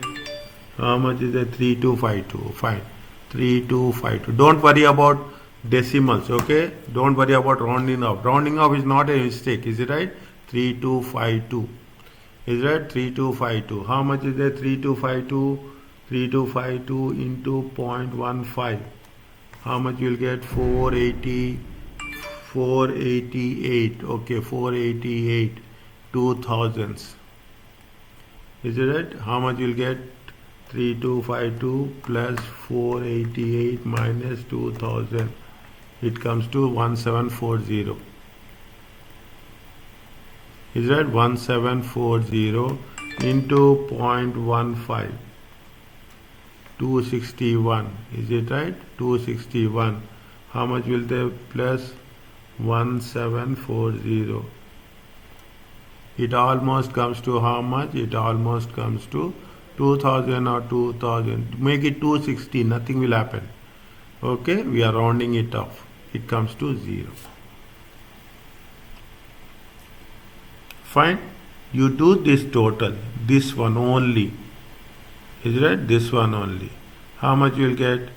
3252. Fine. 3252. Don't worry about decimals, okay? Don't worry about rounding off. Rounding off is not a mistake. Is it right? 3252. Is it right? 3252. How much is there? 3252. 3252 into 0.15. How much you will get? 488. Okay, 488. 2000s. Is it right? How much you will get? 3252 plus 488 minus 2000. It comes to 1740. Is that 1740 into 0.15? 261. Is it right? 261. How much will they plus 1740? It almost comes to how much? It almost comes to 2000 or 2000. Make it 260. Nothing will happen. Okay, we are rounding it off. It comes to 0. Fine. You do this total. This one only. Is it right? This one only. How much you will get?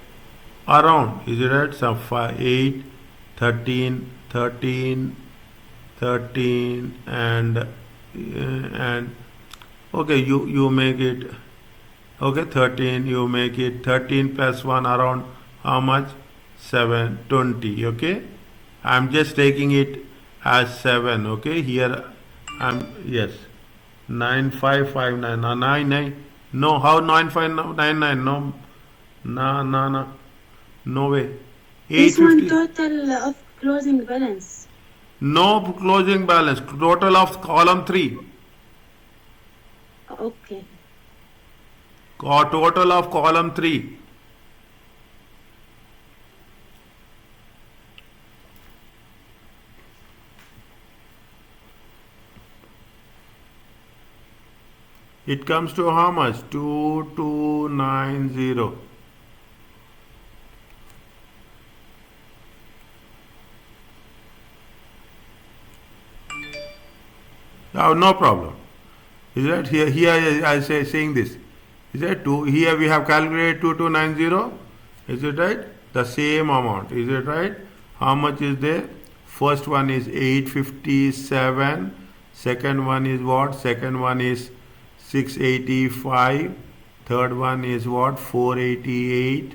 Around. Is it right? Some 8, 13, and and okay, you make it, okay, 13, you make it 13 plus 1 around how much? 7, 20. Okay, I'm just taking it as 7. Okay, here I'm, yes, 9559, 99. No, how 9599? No, no way. This one 850. total of closing balance. No closing balance. Total of column 3. Okay. Total of column 3. It comes to how much? 2290. Oh, no problem. Is that here I say saying this. Is that two? Here we have calculated 2290. Is it right? The same amount. Is it right? How much is there? First one is 857. Second one is what? Second one is 685. Third one is what? 488.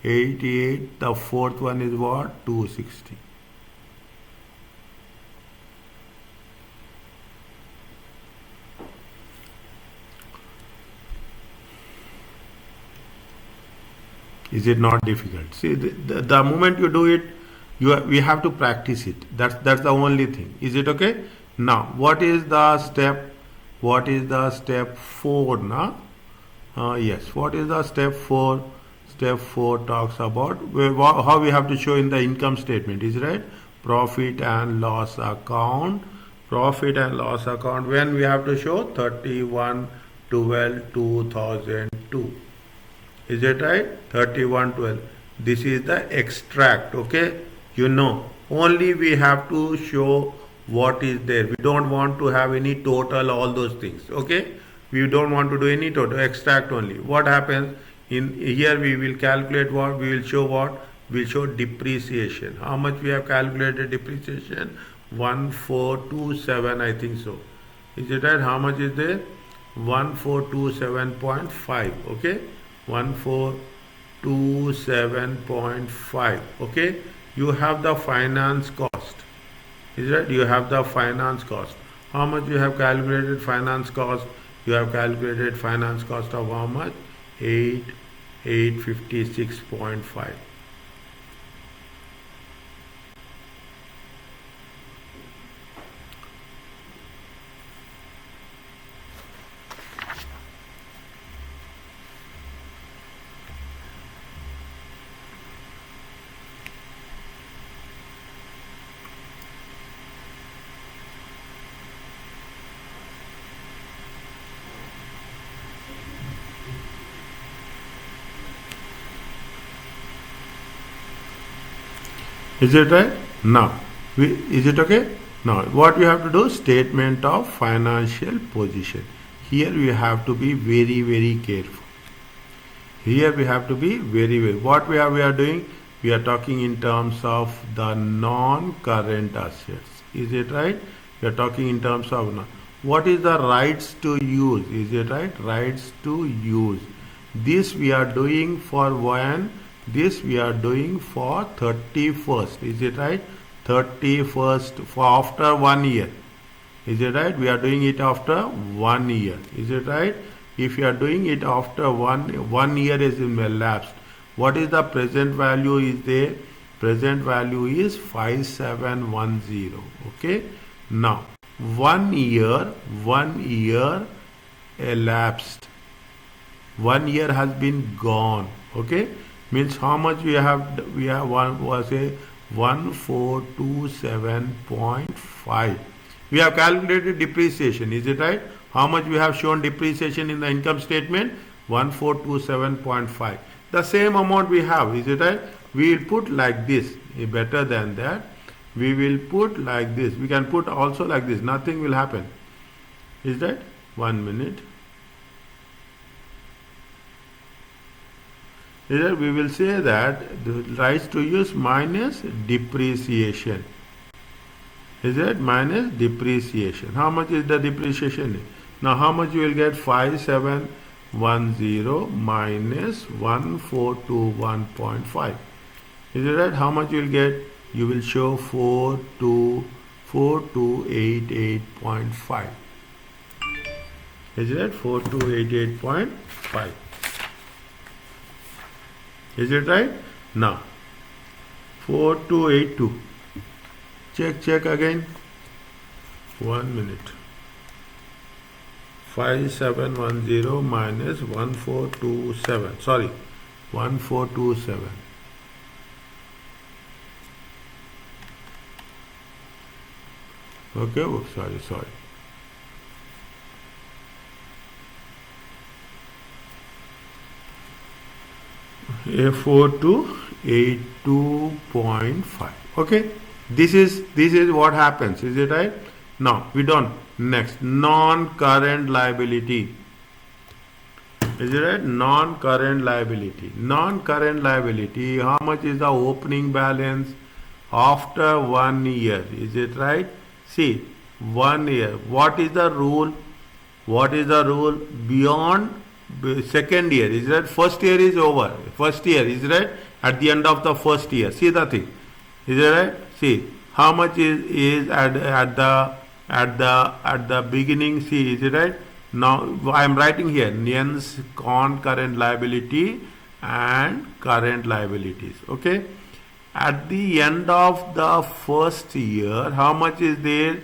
88. The fourth one is what? 260. Is it not difficult? See, the moment you do it, we have to practice it. That's the only thing. Is it okay? Now, what is the step? What is the step 4? Now, yes. What is the step 4? Step 4 talks about how we have to show in the income statement. Is it right? Profit and loss account. Profit and loss account. When we have to show 31/12/2002. Is it right? 31/12. This is the extract. Okay, you know, only we have to show what is there. We don't want to have any total, all those things. Okay, we don't want to do any total, extract only. What happens in here? We will calculate what? We will show what? We will show depreciation. How much we have calculated depreciation? 1427, I think so. Is it right? How much is there? 1427.5. Okay, 1427.5. Okay, you have the finance cost. Is right? You have the finance cost. How much you have calculated finance cost? You have calculated finance cost of how much? 856.5. Is it right? Now, is it okay? Now, what we have to do? Statement of financial position. Here we have to be very, very careful. Here we have to be very, very. What we are doing? We are talking in terms of the non-current assets. Is it right? We are talking in terms of what is the rights to use? Is it right? Rights to use. This we are doing for when? This we are doing for 31st. Is it right? 31st for after 1 year. Is it right? We are doing it after 1 year. Is it right? If you are doing it after one year is elapsed, what is the present value is there? Present value is 5710. Okay. Now 1 year elapsed. 1 year has been gone. Okay. Means how much we have one was a 1427.5. We have calculated depreciation. Is it right? How much we have shown depreciation in the income statement? 1427.5. The same amount we have. Is it right? We will put like this. Better than that. We will put like this. We can put also like this. Nothing will happen. Is that? 1 minute. Here we will say that the rights to use minus depreciation. Is it minus depreciation? How much is the depreciation? Now how much you will get? 5710 minus 1421.5. Is it right? How much you will get? You will show 4288.5. Is it right? 4288.5. Is it right? Now 4282. Check again. 1 minute. 5710 minus 1427. Sorry, 1427. Okay, oh, sorry. A4282.5. Okay, this is what happens. Is it right? Now we don't. Next, non-current liability. Is it right? Non-current liability. Non-current liability. How much is the opening balance after 1 year? Is it right? See, 1 year. What is the rule? What is the rule? Beyond second year. Is that first year is over? First year is right at the end of the first year. See the thing. Is it right? See how much is at the beginning. See, is it right? Now I am writing here non-current liability and current liabilities. Okay. At the end of the first year, how much is there?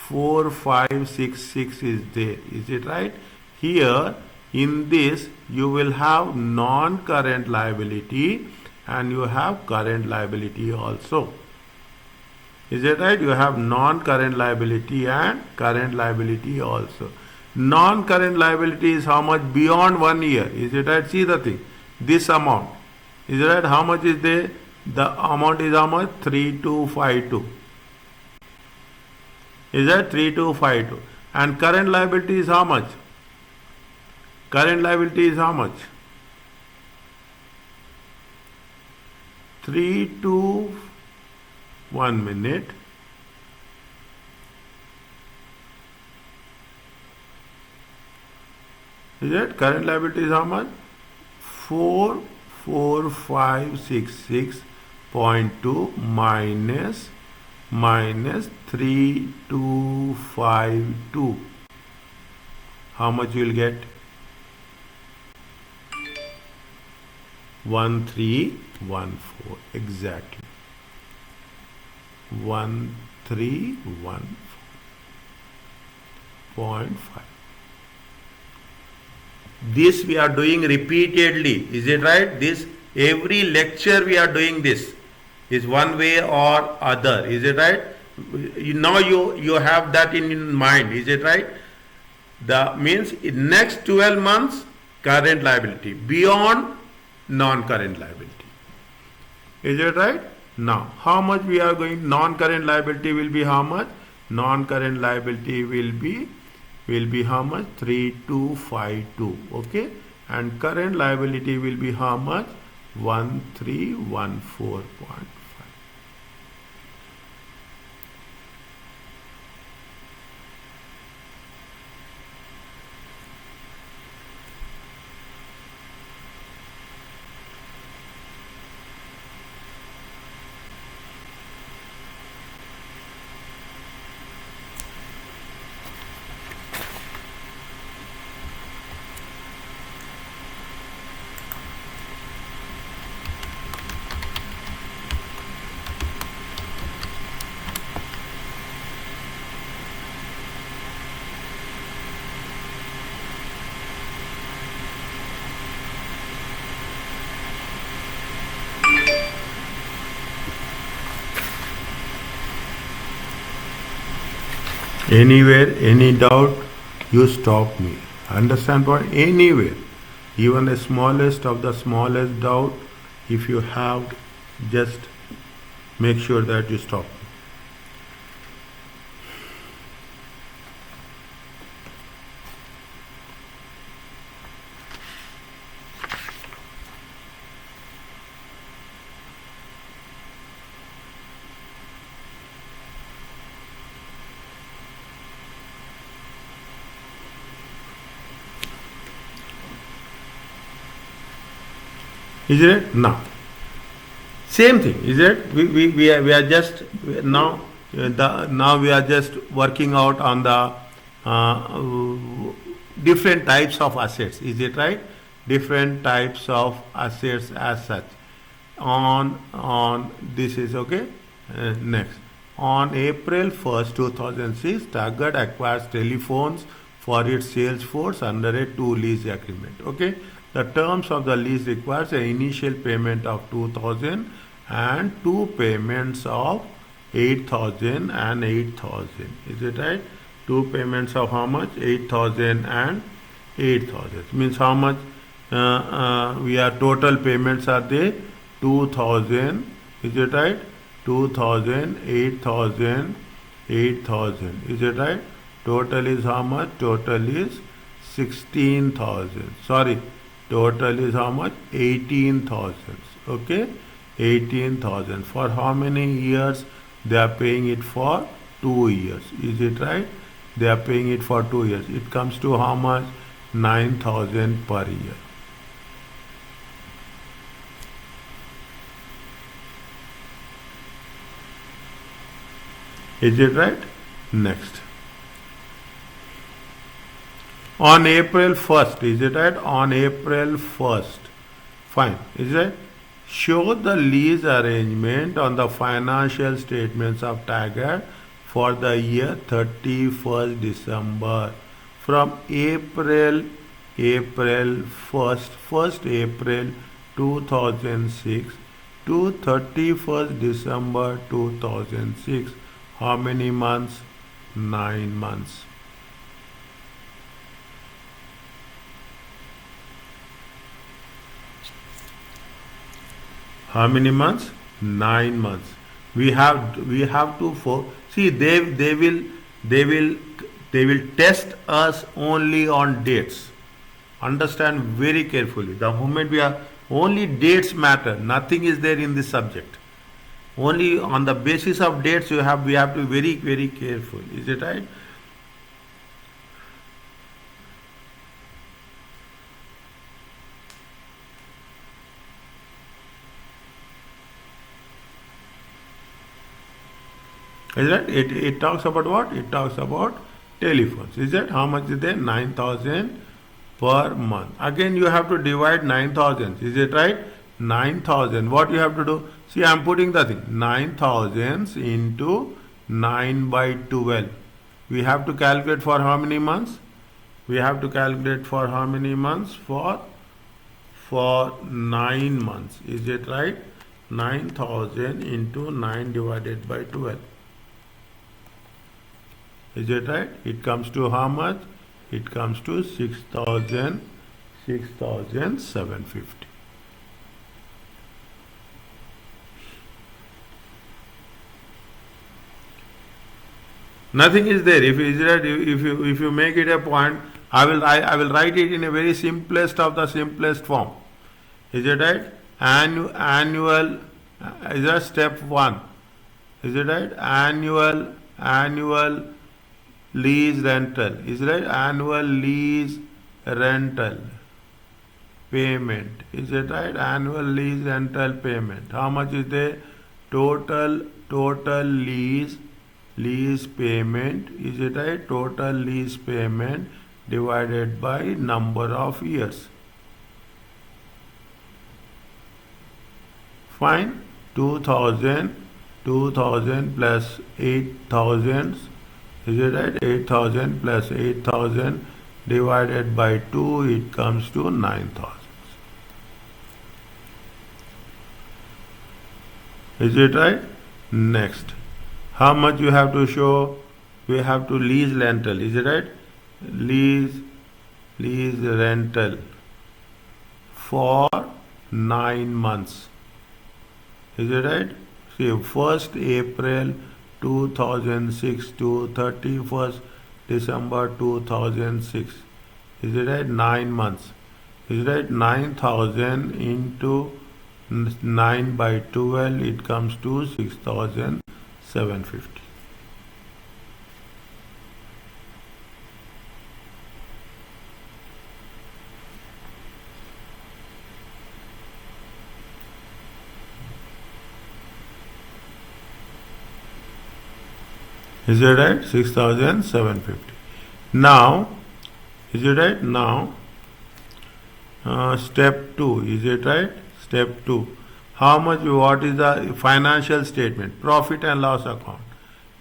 4566 is there. Is it right? Here in this you will have non-current liability and you have current liability also. Is it right? You have non-current liability and current liability also. Non-current liability is how much? Beyond 1 year. Is it right? See the thing. This amount. Is it right? How much is there? The amount is how much? 3252. Is that 3252? And current liability is how much? Current liability is how much? 1 minute. Is that current liability is how much? 44566.2 minus 3252. How much you will get? 1314. Exactly. 1314.5. This we are doing repeatedly. Is it right? This every lecture we are doing this is one way or other. Is it right? Now you have that in mind. Is it right? The means in next 12 months current liability, beyond non-current liability. Is it right? Now how much we are going? Non-current liability will be how much? Non-current liability will be how much? 3252. Okay, and current liability will be how much? 1314.5. Anywhere, any doubt, you stop me. Understand point? Anywhere. Even the smallest of the smallest doubt, if you have, just make sure that you stop me. Is it? Now, same thing, is it? We are just now now we are just working out on the different types of assets. Is it right? Different types of assets as such. On this is okay. Next, on April 1st, 2006, Taggart acquires telephones for its sales force under a two lease agreement. Okay, the terms of the lease requires an initial payment of 2,000 and two payments of 8,000 and 8,000. Is it right? Two payments of how much? 8,000 and 8,000. Means how much? We are total payments are there 2,000. Is it right? 2,000, 8,000, 8,000. Is it right? Total is how much? Total is 16,000. Sorry, total is how much? 18,000. Okay, 18,000. For how many years? They are paying it for 2 years. Is it right? They are paying it for 2 years. It comes to how much? 9,000 per year. Is it right? Next. On April 1st, is it right? On April 1st. Fine. Is it? Show the lease arrangement on the financial statements of Taggart for the year 31st December. From April 1st April 2006 to 31st December 2006. How many months? 9 months. How many months? 9 months. We have to see they will test us only on dates. Understand very carefully. The moment we are only dates matter. Nothing is there in this subject. Only on the basis of dates we have to be very careful. Is it right? Is that it talks about what? It talks about telephones. Is that how much is there? 9,000 per month. Again you have to divide 9,000. Is it right? 9,000. What you have to do? See, I am putting the thing. 9,000 into 9 by 12. We have to calculate for how many months? We have to calculate for how many months? For 9 months. Is it right? 9,000 into 9 divided by 12. Is it right? It comes to how much? It comes to 6,750. Nothing is there. If you make it a point, I will write it in a very simplest of the simplest form. Is it right? Annual is that step 1. Is it right? Annual lease rental. Is it right? Annual lease rental payment. Is it right? Annual lease rental payment. How much is there? Total lease payment. Is it right? Total lease payment divided by number of years. Fine. 2,000 plus 8,000. Is it right? 8,000 plus 8,000 divided by 2, it comes to 9,000. Is it right? Next. How much you have to show? We have to lease rental. Is it right? Lease rental for 9 months. Is it right? See, 1st April 2006 to 31st December 2006. Is it right? 9 months. Is it right? 9,000 into 9 by 12, it comes to 6,750. Is it right? 6,750. Now, is it right? Now, step 2. Is it right? Step 2. How much, what is the financial statement? Profit and loss account.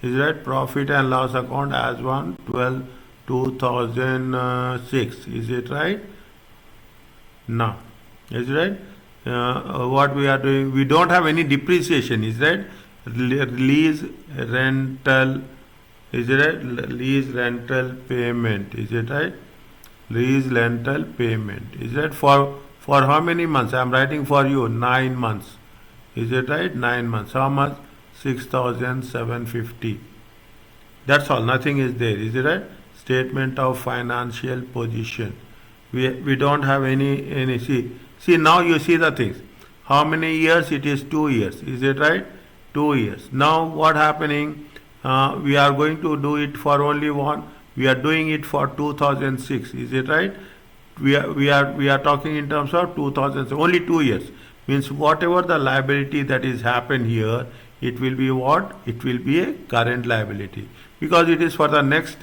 Is it right? Profit and loss account as on 12/2006. Is it right? Now, is it right? What we are doing, we don't have any depreciation. Is that lease rental? Is it right? Lease rental payment. Is it right? Lease rental payment. Is that for how many months? I am writing for you 9 months. Is it right? 9 months. How much? 6,750. That's all. Nothing is there. Is it right? Statement of financial position. We don't have any see now you see the things. How many years? It is 2 years. Is it right? 2 years. Now what happening? We are going to do it for only one. We are doing it for 2006. Is it right? We are talking in terms of 2000. Only 2 years means whatever the liability that is happened here, it will be what? It will be a current liability because it is for the next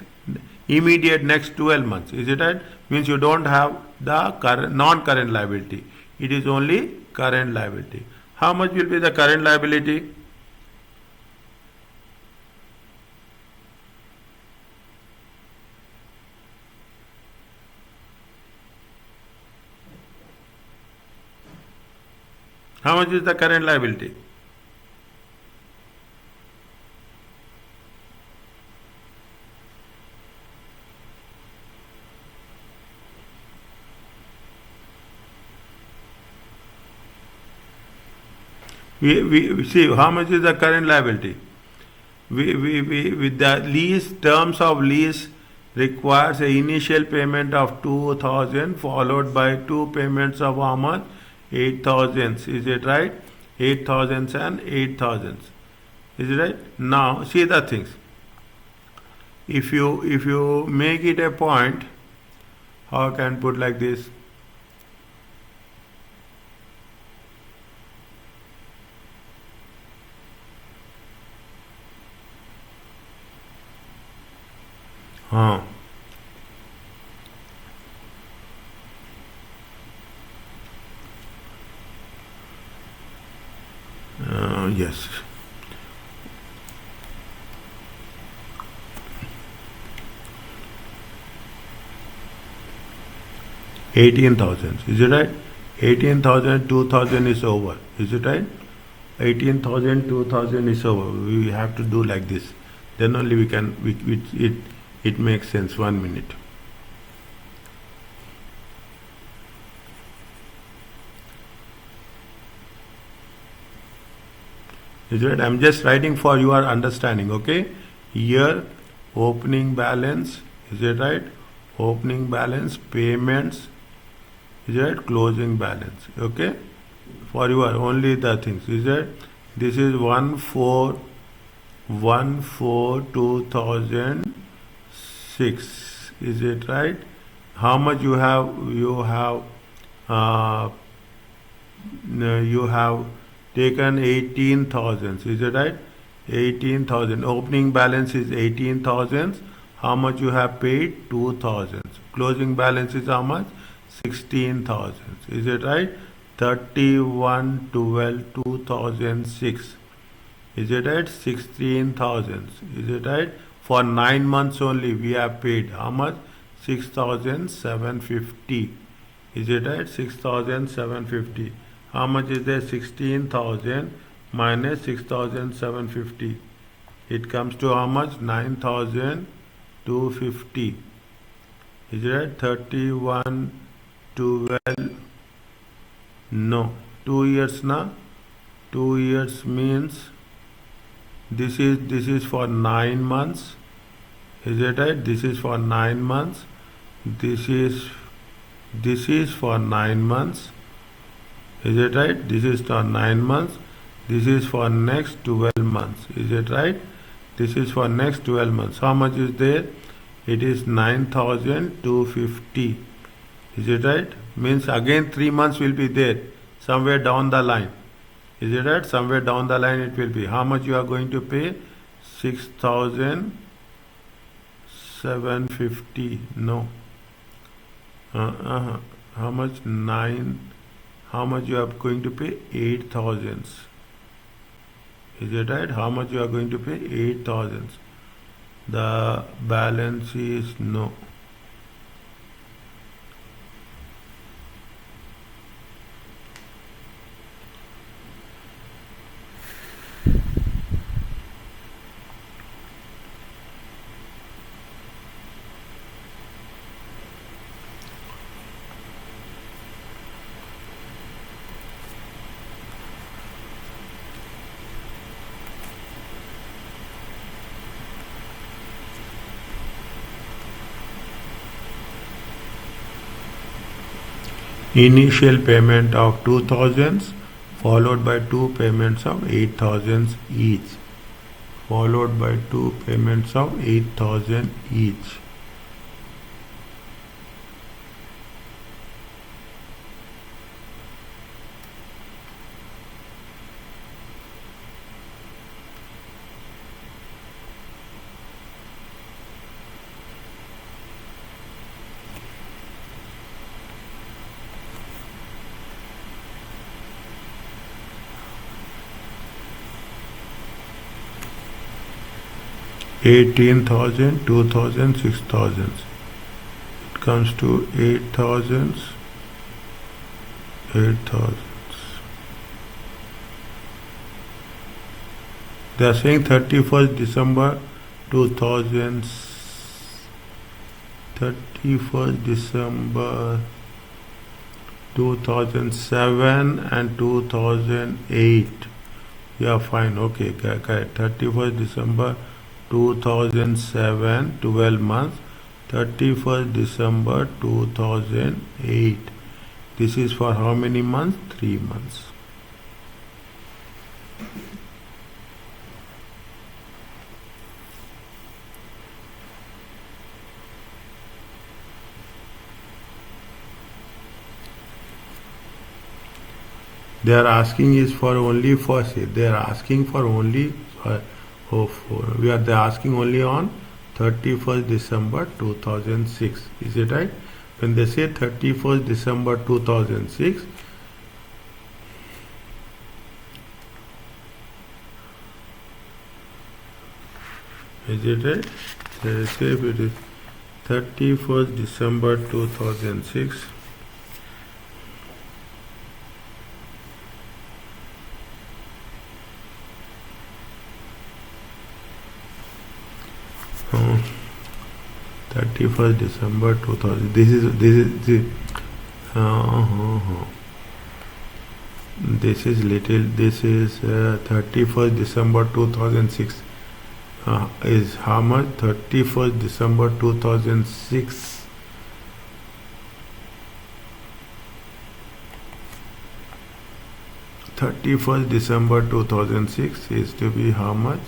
immediate next 12 months. Is it right? Means you don't have the current non-current liability. It is only current liability. How much will be the current liability? How much is the current liability? We see how much is the current liability. We with the lease terms of lease requires a initial payment of 2,000 followed by 2 payments of how much? 8,000. Is it right? 8,000 and 8,000. Is it right? Now see the things. If you make it a point, how can I put like this? Yes. $18,000. Is it right? 18,000, 2,000 is over. Is it right? 18,000, 2,000 is over. We have to do like this. Then only we can. It makes sense. 1 minute. Is it right? I'm just writing for your understanding. Okay. Here, opening balance. Is it right? Opening balance, payments. Is it right? Closing balance. Okay. For your only the things. Is it? This is 1/4/2006. Is it right? How much you have? You have taken 18,000. Is it right? 18,000. Opening balance is 18,000. How much you have paid? 2,000. Closing balance is how much? 16,000. Is it right? 31/12/2006. Is it right? 16,000. Is it right? For 9 months only we have paid how much? 6,750. Is it right? 6,750. How much is there? 16,000 minus 6,750. It comes to how much? 9,250. Is it right? 31/12. No. 2 years now. 2 years means this is for 9 months. Is it right? This is for 9 months. This is for 9 months. Is it right? This is for 9 months. This is for next 12 months. Is it right? This is for next 12 months. How much is there? It is 9,250. Is it right? Means again 3 months will be there somewhere down the line. Is it right? Somewhere down the line it will be. How much you are going to pay? 6,750. No. How much? 9. How much you are going to pay? 8,000. Is it right? How much you are going to pay? 8,000. The balance is no. Initial payment of 2,000 followed by two payments of 8,000 each. Followed by two payments of 8,000 each. $18,000, $2,000, $6,000. It comes to 8,000, 8,000. They are saying 31st December 2000, 31st December 2007 and 2008. Yeah, fine. Okay, correct. 31st December 2007, 12 months. 31st December 2008. This is for how many months? 3 months. They are asking is for only for say they are asking for only they're asking only on 31st December 2006. Is it right? When they say 31st December 2006, is it right? They say if it is 31st December 2006. Oh, 31st December 2000. This is this is little. This is 31st December 2006. Is how much? 31st December 2006. December 2006 is to be how much?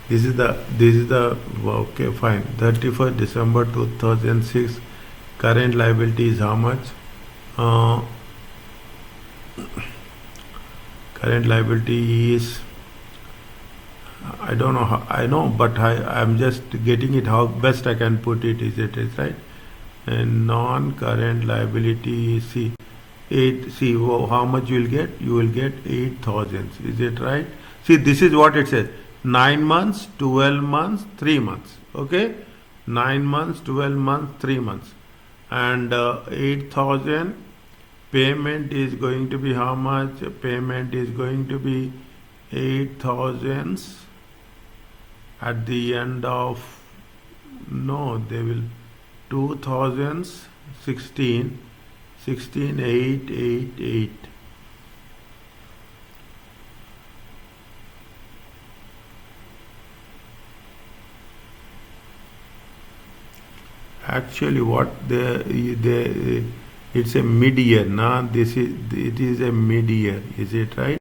This is the okay, fine. 31st December 2006. Current liability is how much? Current liability is, I don't know how, I know, but I'm just getting it how best I can put it. Is it is right? And non-current liability, see, 8. See how much you will get? You will get 8,000. Is it right? See, this is what it says. 9 months, 12 months, 3 months. Okay, 9 months, 12 months, 3 months, and 8,000. Payment is going to be how much? Payment is going to be 8,000 at the end of, no, they will 2016, 888. Actually, what they it's a mid-year. Now it is a mid-year. Is it right?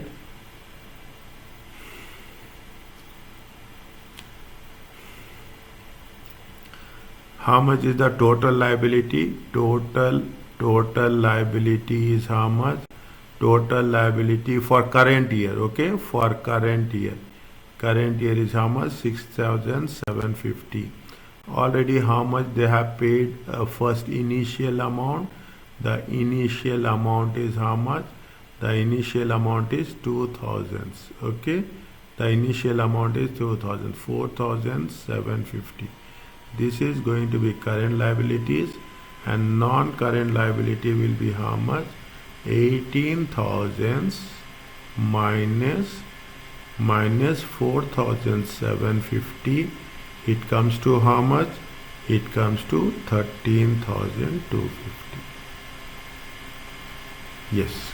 How much is the total liability? Total total liability is how much? Total liability for current year, okay? For current year. Current year is how much? 6,750. Already how much they have paid first initial amount? The initial amount is how much? The initial amount is 2,000. Okay? The initial amount is 2,000, 4,750. This is going to be current liabilities, and non-current liability will be how much? 18,000 minus 4,750. It comes to how much? It comes to 13,250. Yes.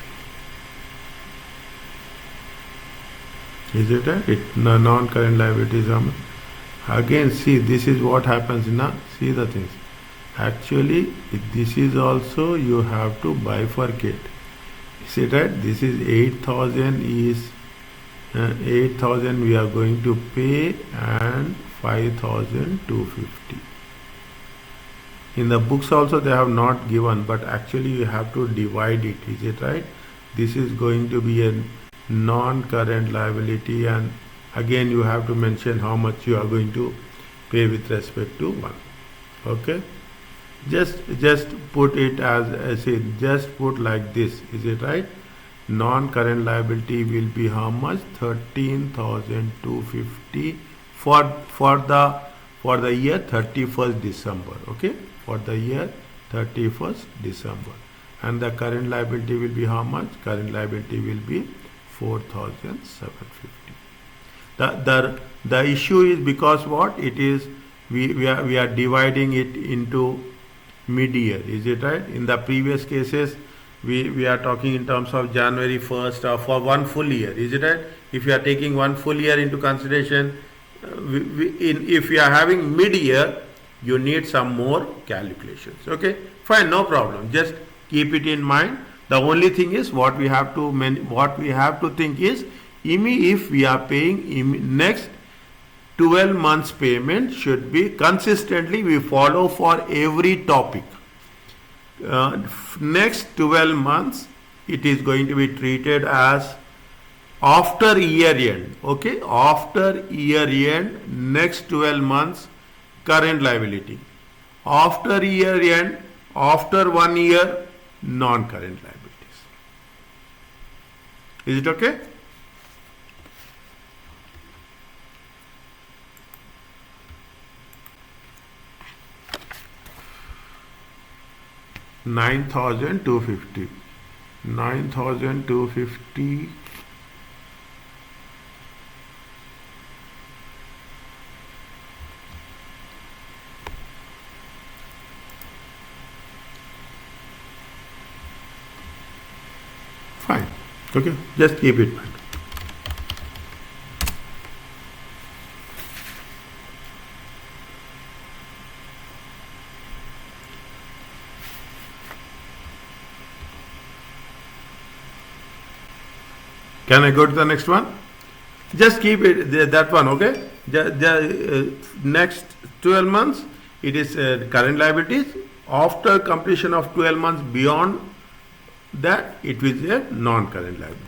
Is it right? Non-current liabilities how much? Again, see, this is what happens now. See the things. Actually, this is also you have to bifurcate. Is it right? This is 8,000 is 8,000 we are going to pay, and 5,250. In the books also they have not given, but actually you have to divide it. Is it right? This is going to be a non-current liability, and again you have to mention how much you are going to pay with respect to one. Okay, just put it as a just put like this. Is it right? Non-current liability will be how much? 13,250 for the year 31st December. Okay, for the year 31st December. And the current liability will be how much? Current liability will be 4,750. The issue is because what it is, we are dividing it into mid-year. Is it right? In the previous cases we are talking in terms of January 1st or for one full year. Is it right? If you are taking one full year into consideration, if you are having mid-year, you need some more calculations. Okay, fine, no problem. Just keep it in mind. The only thing is what we have to think is, if we are paying next 12 months payment should be consistently we follow for every topic. Next 12 months it is going to be treated as after year end. Okay, after year end, next 12 months current liability. After year end, after 1 year, non-current liabilities. Is it okay? $9,250. 9,250. Fine. Okay, just keep it back. Can I go to the next one? Just keep it that one. Okay. The next 12 months it is current liabilities. After completion of 12 months beyond that, it will be non-current liabilities.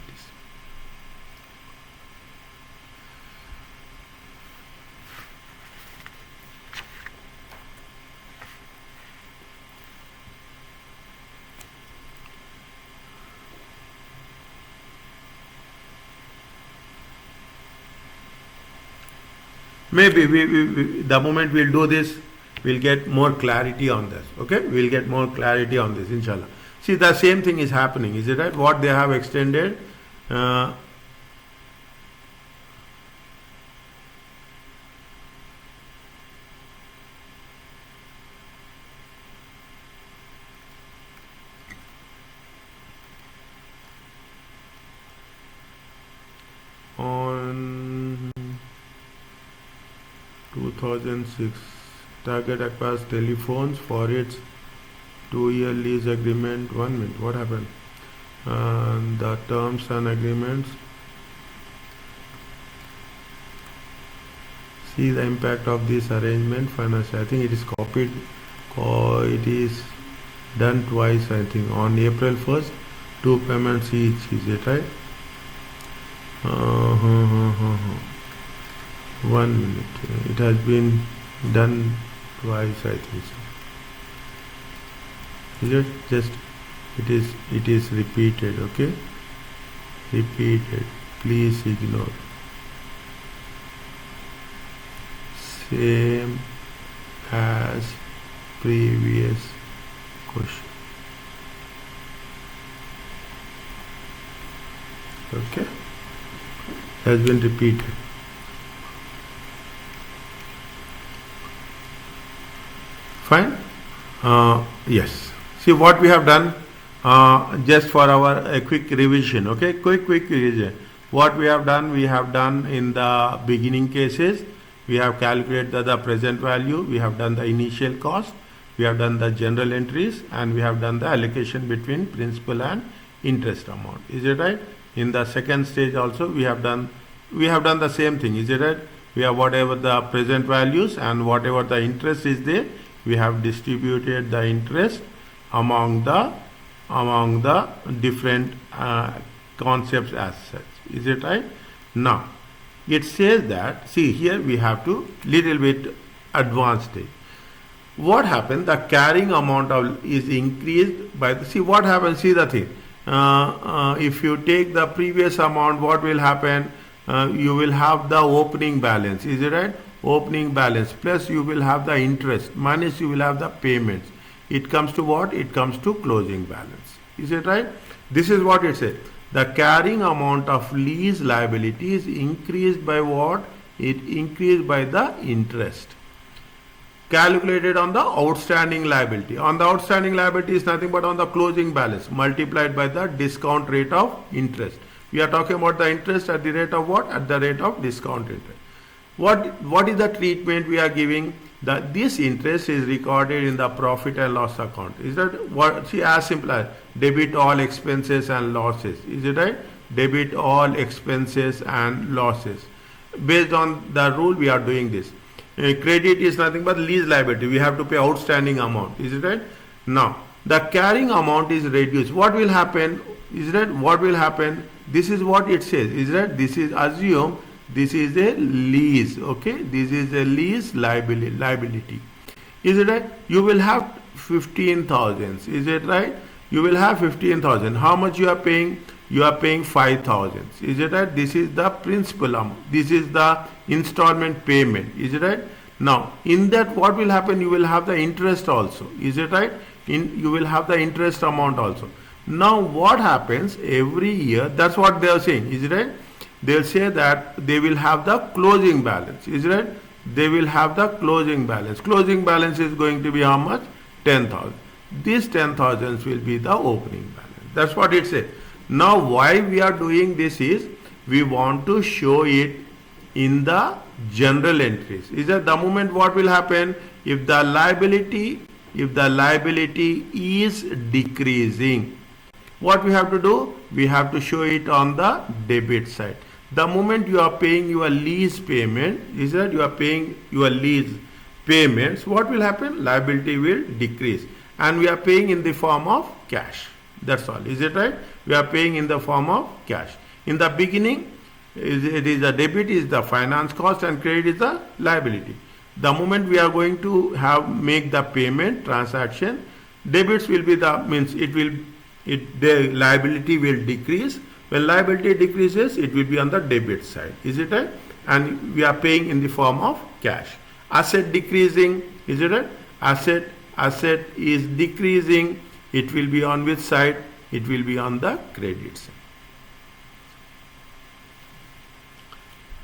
Maybe the moment we'll do this, we'll get more clarity on this. Okay, we'll get more clarity on this, inshallah. See, the same thing is happening. Is it right? What they have extended. On 2006, Target acquires telephones for its 2-year lease agreement. 1 minute, what happened? The terms and agreements. See the impact of this arrangement financially. I think it is copied. It is done twice, I think, on April 1st, 2 payments each, is it right? 1 minute. It has been done twice, I think so. Is it just it is repeated, okay? Repeated. Please ignore. Same as previous question. Okay? Has been repeated. Fine? Yes. See what we have done, just for our quick revision, okay? Quick revision. What we have done in the beginning cases, we have calculated the present value, we have done the initial cost, we have done the general entries, and we have done the allocation between principal and interest amount. Is it right? In the second stage also we have done the same thing. Is it right? We have whatever the present values and whatever the interest is there, we have distributed the interest among the different concepts as such. Is it right? Now it says that, see here we have to little bit advanced stage. What happened? The carrying amount is increased by the, see what happens, see the thing. If you take the previous amount, what will happen? You will have the opening balance. Is it right? Opening balance plus you will have the interest minus you will have the payments. It comes to what? It comes to closing balance. Is it right? This is what it says. The carrying amount of lease liability is increased by what? It increased by the interest calculated on the outstanding liability. On the outstanding liability is nothing but on the closing balance multiplied by the discount rate of interest. We are talking about the interest at the rate of what? At the rate of discount interest. What is the treatment we are giving? That this interest is recorded in the profit and loss account. Is that what? See, as simple as debit all expenses and losses. Is it right? Debit all expenses and losses. Based on the rule, we are doing this. Credit is nothing but lease liability. We have to pay outstanding amount. Is it right? Now, the carrying amount is reduced. What will happen? Is that what will happen? This is what it says. Is that this is assume this is a lease. Okay, this is a lease liability. Is it right? You will have 15,000. Is it right? You will have 15,000. How much you are paying? You are paying 5,000. Is it right? This is the principal amount. This is the installment payment. Is it right? Now, in that, what will happen? You will have the interest also. Is it right? You will have the interest amount also. Now, what happens every year? That's what they are saying. Is it right? They'll say that they will have the closing balance. Is it right? They will have the closing balance. Closing balance is going to be how much? 10,000. This 10,000 will be the opening balance. That's what it says. Now, why we are doing this is we want to show it in the general entries. Is that the moment what will happen? If the liability is decreasing, what we have to do? We have to show it on the debit side. The moment you are paying your lease payment, is that you are paying your lease payments, what will happen? Liability will decrease. And we are paying in the form of cash. That's all. Is it right? We are paying in the form of cash. In the beginning, it is the debit is the finance cost and credit is the liability. The moment we are going to make the payment transaction, debits will be the the liability will decrease. When liability decreases, it will be on the debit side. Is it right? And we are paying in the form of cash. Asset decreasing. Is it right? Asset is decreasing. It will be on which side? It will be on the credit side.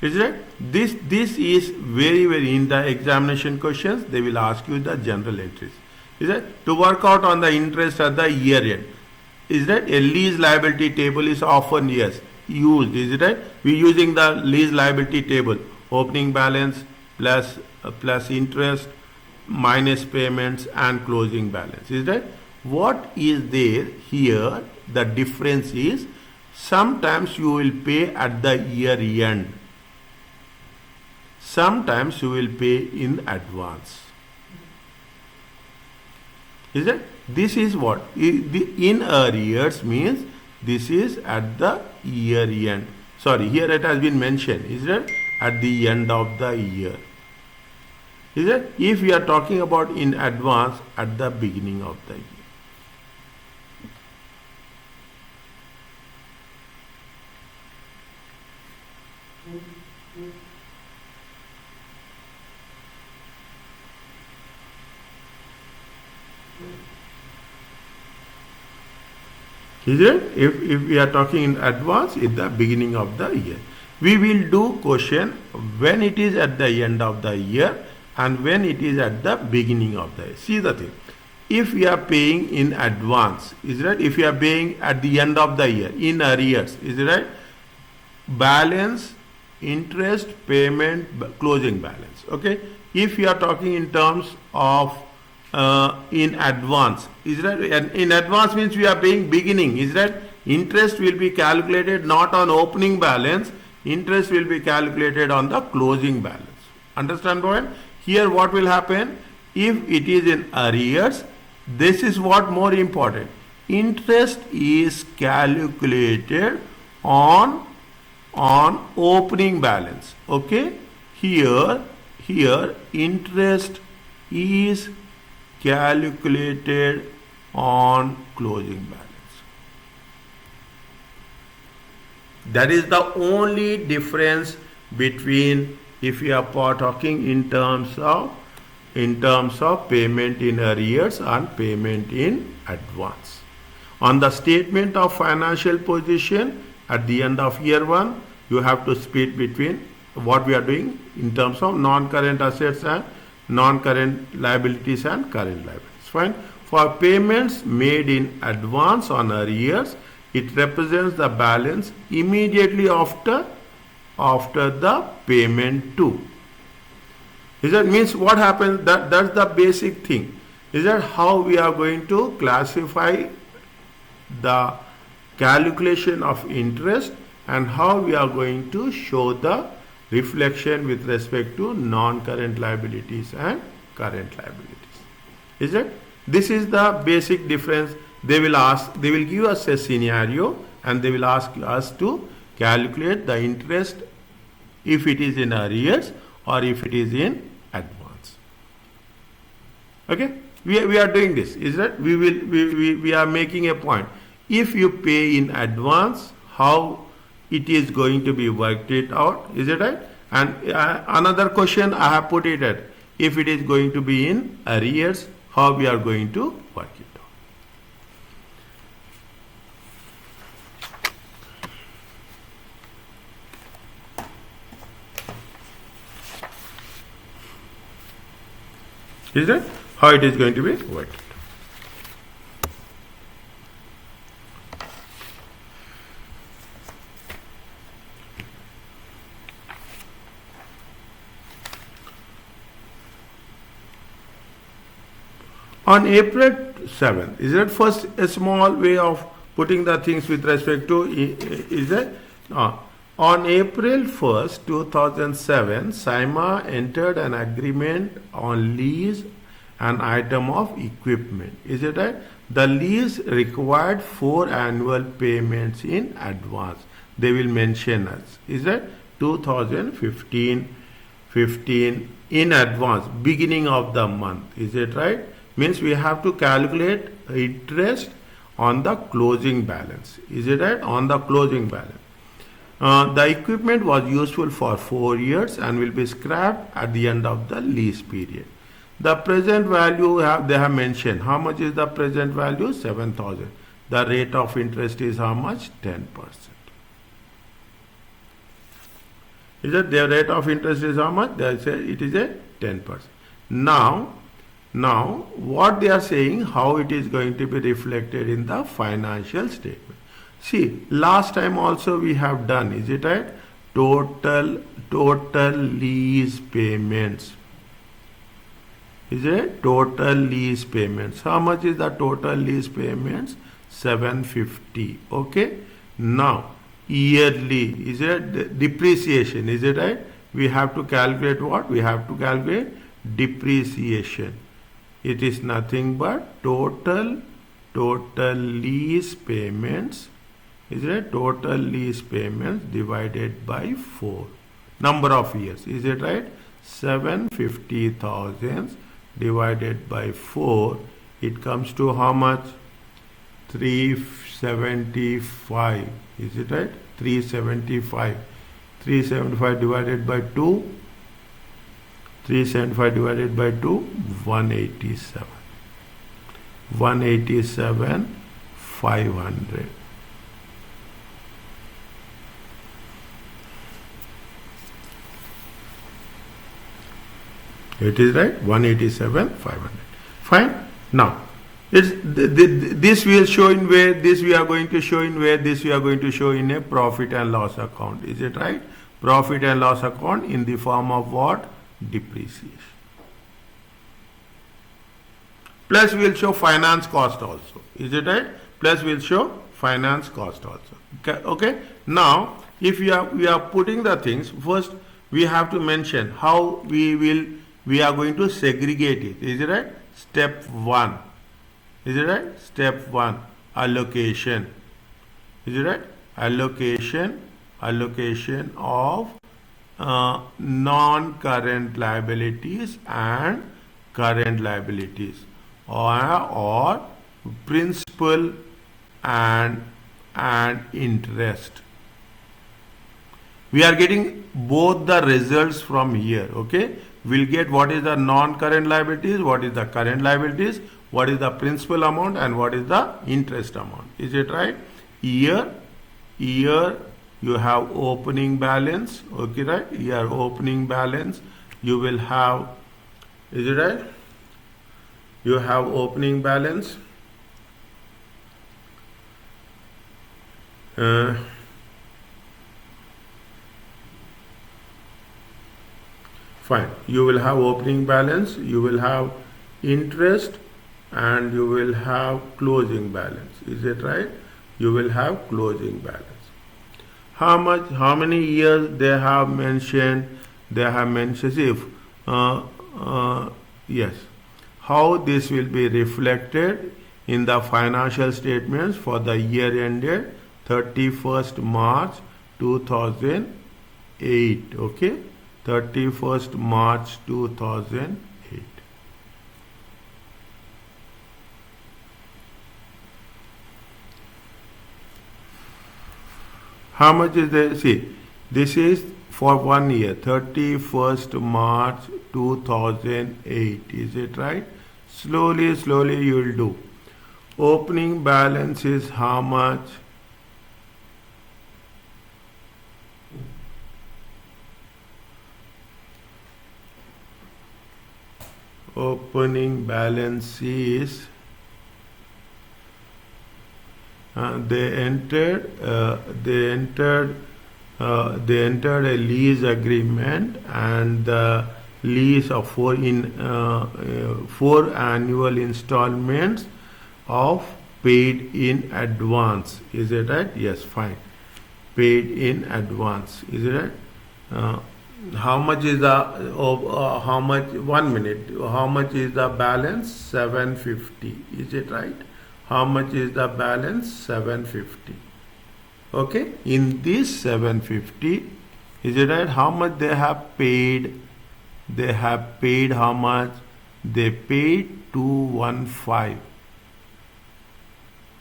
Is it right? This is very in the examination questions they will ask you the general entries. Is it? To work out on the interest at the year end. Is that a lease liability table is often used? Is it right? We are using the lease liability table. Opening balance plus interest minus payments and closing balance. Is that what is there here? The difference is sometimes you will pay at the year end. Sometimes you will pay in advance. Is it? This is what? In arrears means this is at the year end. Sorry, here it has been mentioned. Is it at the end of the year? Is it? If we are talking about in advance, at the beginning of the year. Is it? If we are talking in advance, at the beginning of the year. We will do question when it is at the end of the year and when it is at the beginning of the year. See the thing. If we are paying in advance, is it right? If we are paying at the end of the year, in arrears, is it right? Balance, interest, payment, closing balance. Okay. If we are talking in terms of in advance, is that? And in advance means we are paying beginning, is that? Interest will be calculated not on opening balance, interest will be calculated on the closing balance. Understand point? Here what will happen? If it is in arrears, this is what more important. Interest is calculated on opening balance. Okay? Here interest is calculated on closing balance. That is the only difference between if we are talking in terms of payment in arrears and payment in advance. On the statement of financial position at the end of year 1, you have to split between what we are doing in terms of non-current assets and non-current liabilities and current liabilities. Fine. For payments made in advance on arrears, it represents the balance immediately after the payment to. Is that means what happens? That's the basic thing. Is that how we are going to classify the calculation of interest and how we are going to show the reflection with respect to non-current liabilities and current liabilities. Is it? This is the basic difference. They will give us a scenario and they will ask us to calculate the interest if it is in arrears or if it is in advance. Okay? We are doing this. Is that? We are making a point. If you pay in advance, how it is going to be worked it out, is it right? And another question I have put it at, if it is going to be in arrears, how we are going to work it out. Is that how it is going to be worked? On April 7th, is that first a small way of putting the things with respect to, is that? On April 1st, 2007, SIMA entered an agreement on lease an item of equipment. Is it right? The lease required 4 annual payments in advance. They will mention us. Is that 2015 in advance, beginning of the month. Is it right? Means we have to calculate interest on the closing balance. Is it right? On the closing balance. The equipment was useful for 4 years and will be scrapped at the end of the lease period. The present value they have mentioned. How much is the present value? 7,000. The rate of interest is how much? 10%. Is it? The rate of interest is how much? They say it is a 10%. Now, what they are saying, how it is going to be reflected in the financial statement. See, last time also we have done, is it right? Total lease payments. Is it? Total lease payments. How much is the total lease payments? 750. Okay. Now, yearly, is it depreciation? Is it right? We have to calculate what? We have to calculate depreciation. it is nothing but total lease payments. Is it total lease payments divided by 4 number of years? Is it right? 750,000 divided by 4, it comes to how much? 375. Is it right? 375. 375 divided by 2. 375 divided by 2, 187. 187, 500. It is right, 187, 500. Fine. Now, this we will show in where, this we are going to show in where, this we are going to show in a profit and loss account. Is it right? Profit and loss account in the form of what? Depreciation. Plus we will show finance cost also. Is it right? Plus we will show finance cost also. Okay. Now, if we are putting the things, first we have to mention how we are going to segregate it. Is it right? Step 1. Is it right? Step 1. Allocation. Is it right? Allocation of non-current liabilities and current liabilities, or principal and interest. We are getting both the results from here. Okay, we'll get what is the non-current liabilities, what is the current liabilities, what is the principal amount, and what is the interest amount. Is it right? Here you have opening balance. Okay, right? Here opening balance you will have. Is it right? You have opening balance. Fine. You will have opening balance, you will have interest, and you will have closing balance. Is it right? You will have closing balance. How many years they have mentioned? They have mentioned if yes. How this will be reflected in the financial statements for the year ended 31st March 2008. Okay, 31st March 2008. How much is there? See, this is for 1 year, 31st March 2008. Is it right? Slowly you will do. Opening balance is how much? Opening balance is they entered a lease agreement, and the lease of 4 annual installments of paid in advance. Is it right? Yes, fine. Paid in advance. Is it right? How much is the how much? 1 minute. How much is the balance? 750. Is it right? How much is the balance? 750. Okay. In this 750, is it right? How much they have paid? They have paid how much? They paid 215.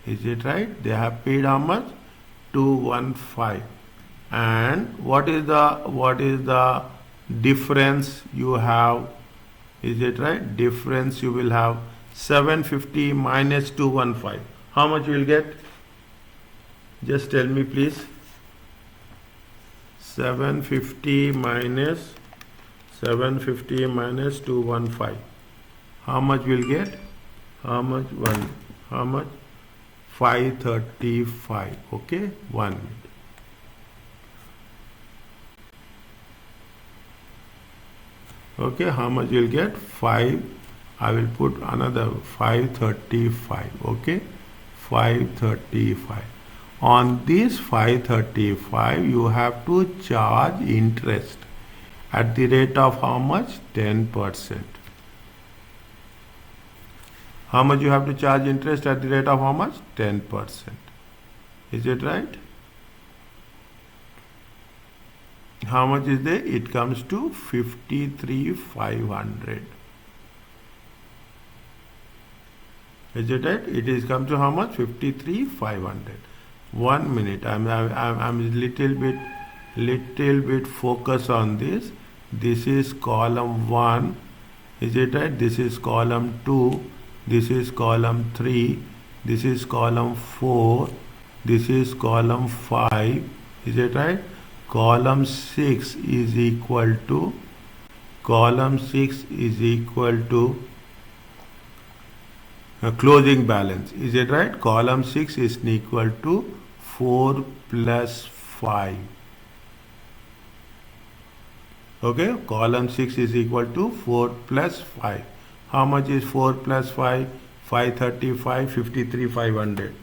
Is it right? They have paid how much? 215. And what is the difference you have? Is it right? Difference you will have 750 minus 215. How much you will get? Just tell me please. 750 minus 215. How much will get? How much? How much? 535. Okay, 1 minute. Okay, how much you'll get? 5. I will put another 535. Okay, 535. On this 535, you have to charge interest at the rate of how much? 10%. How much you have to charge interest at the rate of how much? 10%. Is it right? How much is there? It comes to 53,500. Is it right? It is come to how much? 53,500. 1 minute. I'm little bit focus on this. This is column 1. Is it right? This is column 2. This is column 3. This is column 4. This is column 5. Is it right? Column 6 is equal to closing balance. Is it right? Column 6 is equal to 4 plus 5. Okay, column 6 is equal to 4 plus 5. How much is 4 plus 5? 535, 53,500.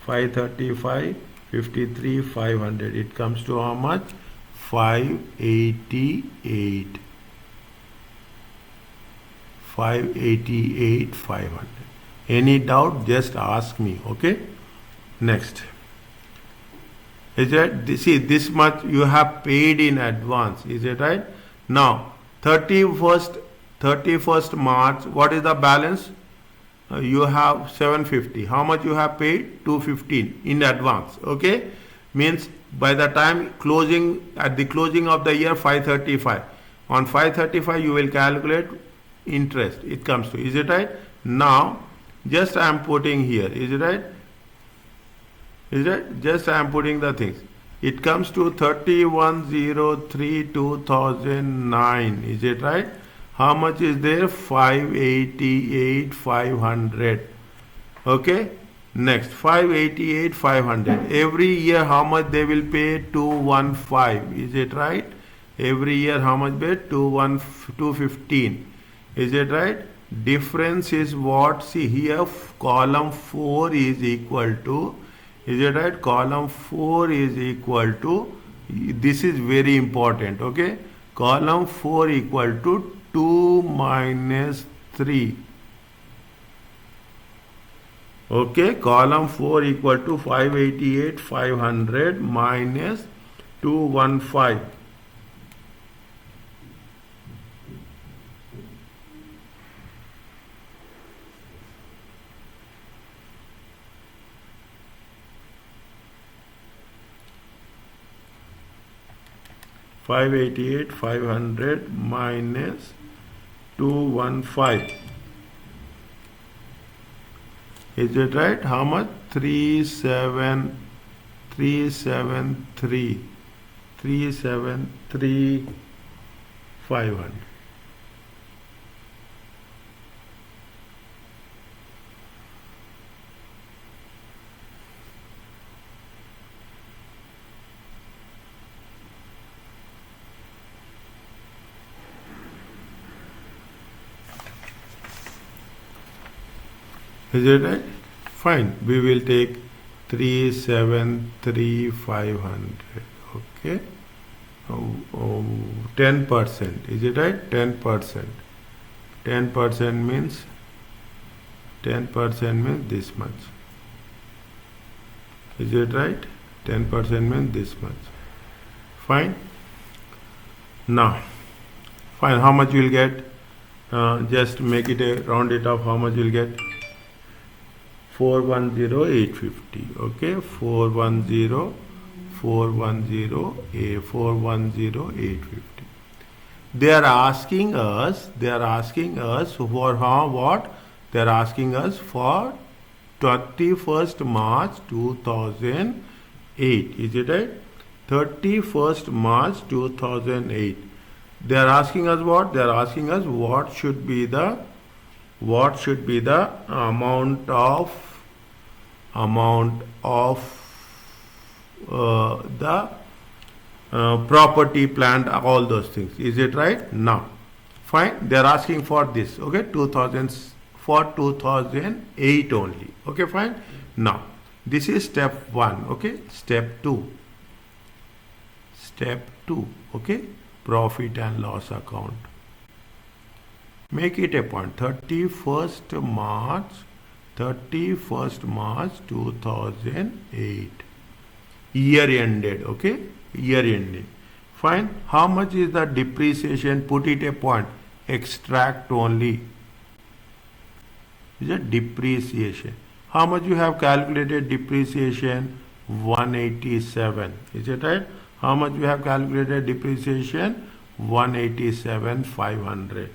535, 53,500. It comes to how much? 588. 588,500. Any doubt? Just ask me. Okay. Next. Is it? See, this much you have paid in advance. Is it right? Now, 31st March, what is the balance? You have 750. How much you have paid? 215 in advance. Okay, means by the time closing, at the closing of the year, 535. On 535 you will calculate interest. It comes to. Is it right? Now, just I am putting here. Is it right? Is it? Just I am putting the things. It comes to 31/03/2009. Is it right? How much is there? 588,500. Okay. Next, 588,500. Every year, how much they will pay? 215. Is it right? Every year, how much pay? 215. Is it right? Difference is what? See here, column 4 is equal to. Is it right? Column 4 is equal to. This is very important. Okay. Column 4 equal to 2 minus 3. Okay, column 4 equal to 588,500 minus 215. $588,500 minus 215. Is it right? How much? 373. 373,500. Is it right? Fine. We will take 373,500. Okay. 10%. Is it right? 10%. 10% means 10% means this much. Is it right? 10% means this much. Fine. Now, fine. How much you will get? Just make it a round it up. How much you will get? 410,850. Okay, 410,850. They are asking us for how what? They are asking us for 31st March 2008. Is it right? 31st March 2008. They are asking us what? They are asking us what should be the amount of the property, plant, all those things. Is it right? Now, fine. They are asking for this. Okay, 2008 only. Okay, fine. Now, this is step 1. Okay, step 2. Step 2. Okay, profit and loss account. Make it a point. 31st March 31st March 2008. Year ended, okay? Year ended. Fine. How much is the depreciation? Put it a point. Extract only. Is it depreciation? How much you have calculated depreciation? 187. Is it right? How much you have calculated depreciation? 187 500.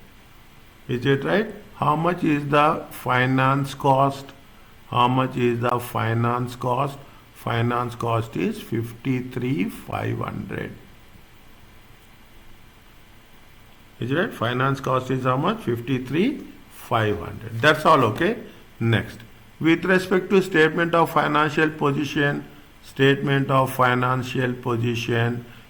Is it right? How much is the finance cost? How much is the finance cost? Finance cost is 53 500. Is it right? Finance cost is how much? 53 500. That's all, okay? Next. With respect to statement of financial position,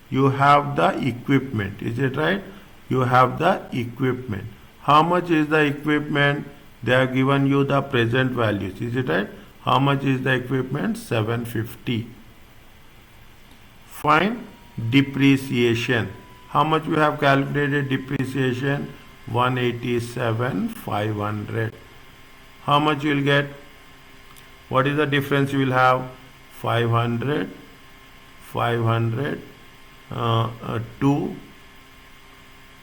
you have the equipment. Is it right? You have the equipment. How much is the equipment? They have given you the present values. Is it right? How much is the equipment? 750. Fine. Depreciation. How much we have calculated depreciation? 187 500. How much you will get? What is the difference you will have? 500 2.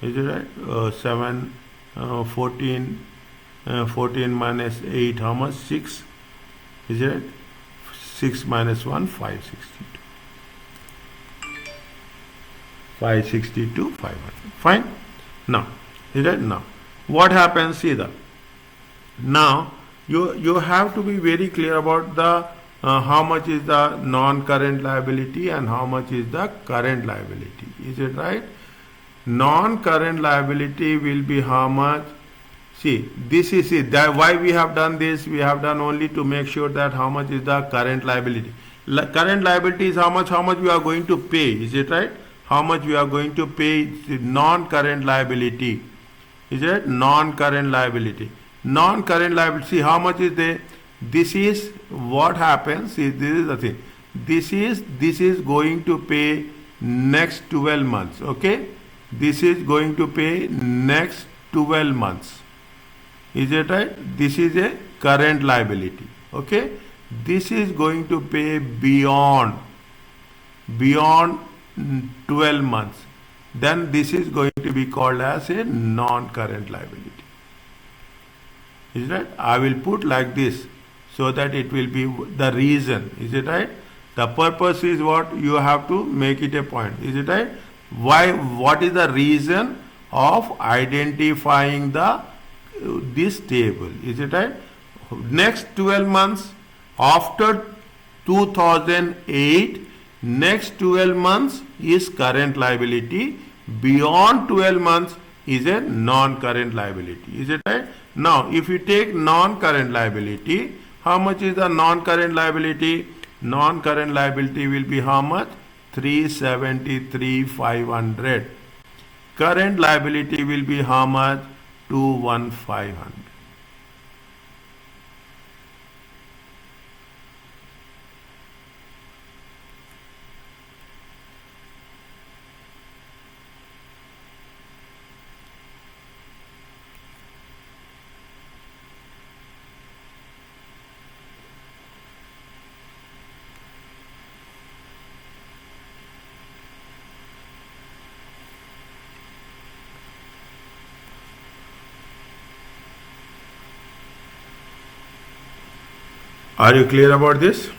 Is it right? 7 14 14 minus 8, how much? 6. Is it right? 6 minus 1, 562. 562 500. Fine. Now, is it? Now what happens? See that now you have to be very clear about the how much is the non-current liability and how much is the current liability. Is it right? Non-current liability will be how much? See, this is it. That why we have done this. We have done only to make sure that how much is the current liability. Current liability is how much we are going to pay. Is it right? How much we are going to pay? Non-current liability. Is it non-current liability? Non-current liability. See how much is there. This is what happens. See, this is the thing. This is going to pay next 12 months. Okay. This is going to pay next 12 months. Is it right? This is a current liability. Okay. This is going to pay beyond 12 months. Then this is going to be called as a non-current liability. Is it right? I will put like this so that it will be the reason. Is it right? The purpose is what you have to make it a point. Is it right? Why? What is the reason of identifying this table? Is it right? Next 12 months after 2008, next 12 months is current liability. Beyond 12 months is a non-current liability. Is it right? Now, if you take non-current liability, how much is the non-current liability? Non-current liability will be how much? 373 500. Current liability will be how much? 21500. Are you clear about this?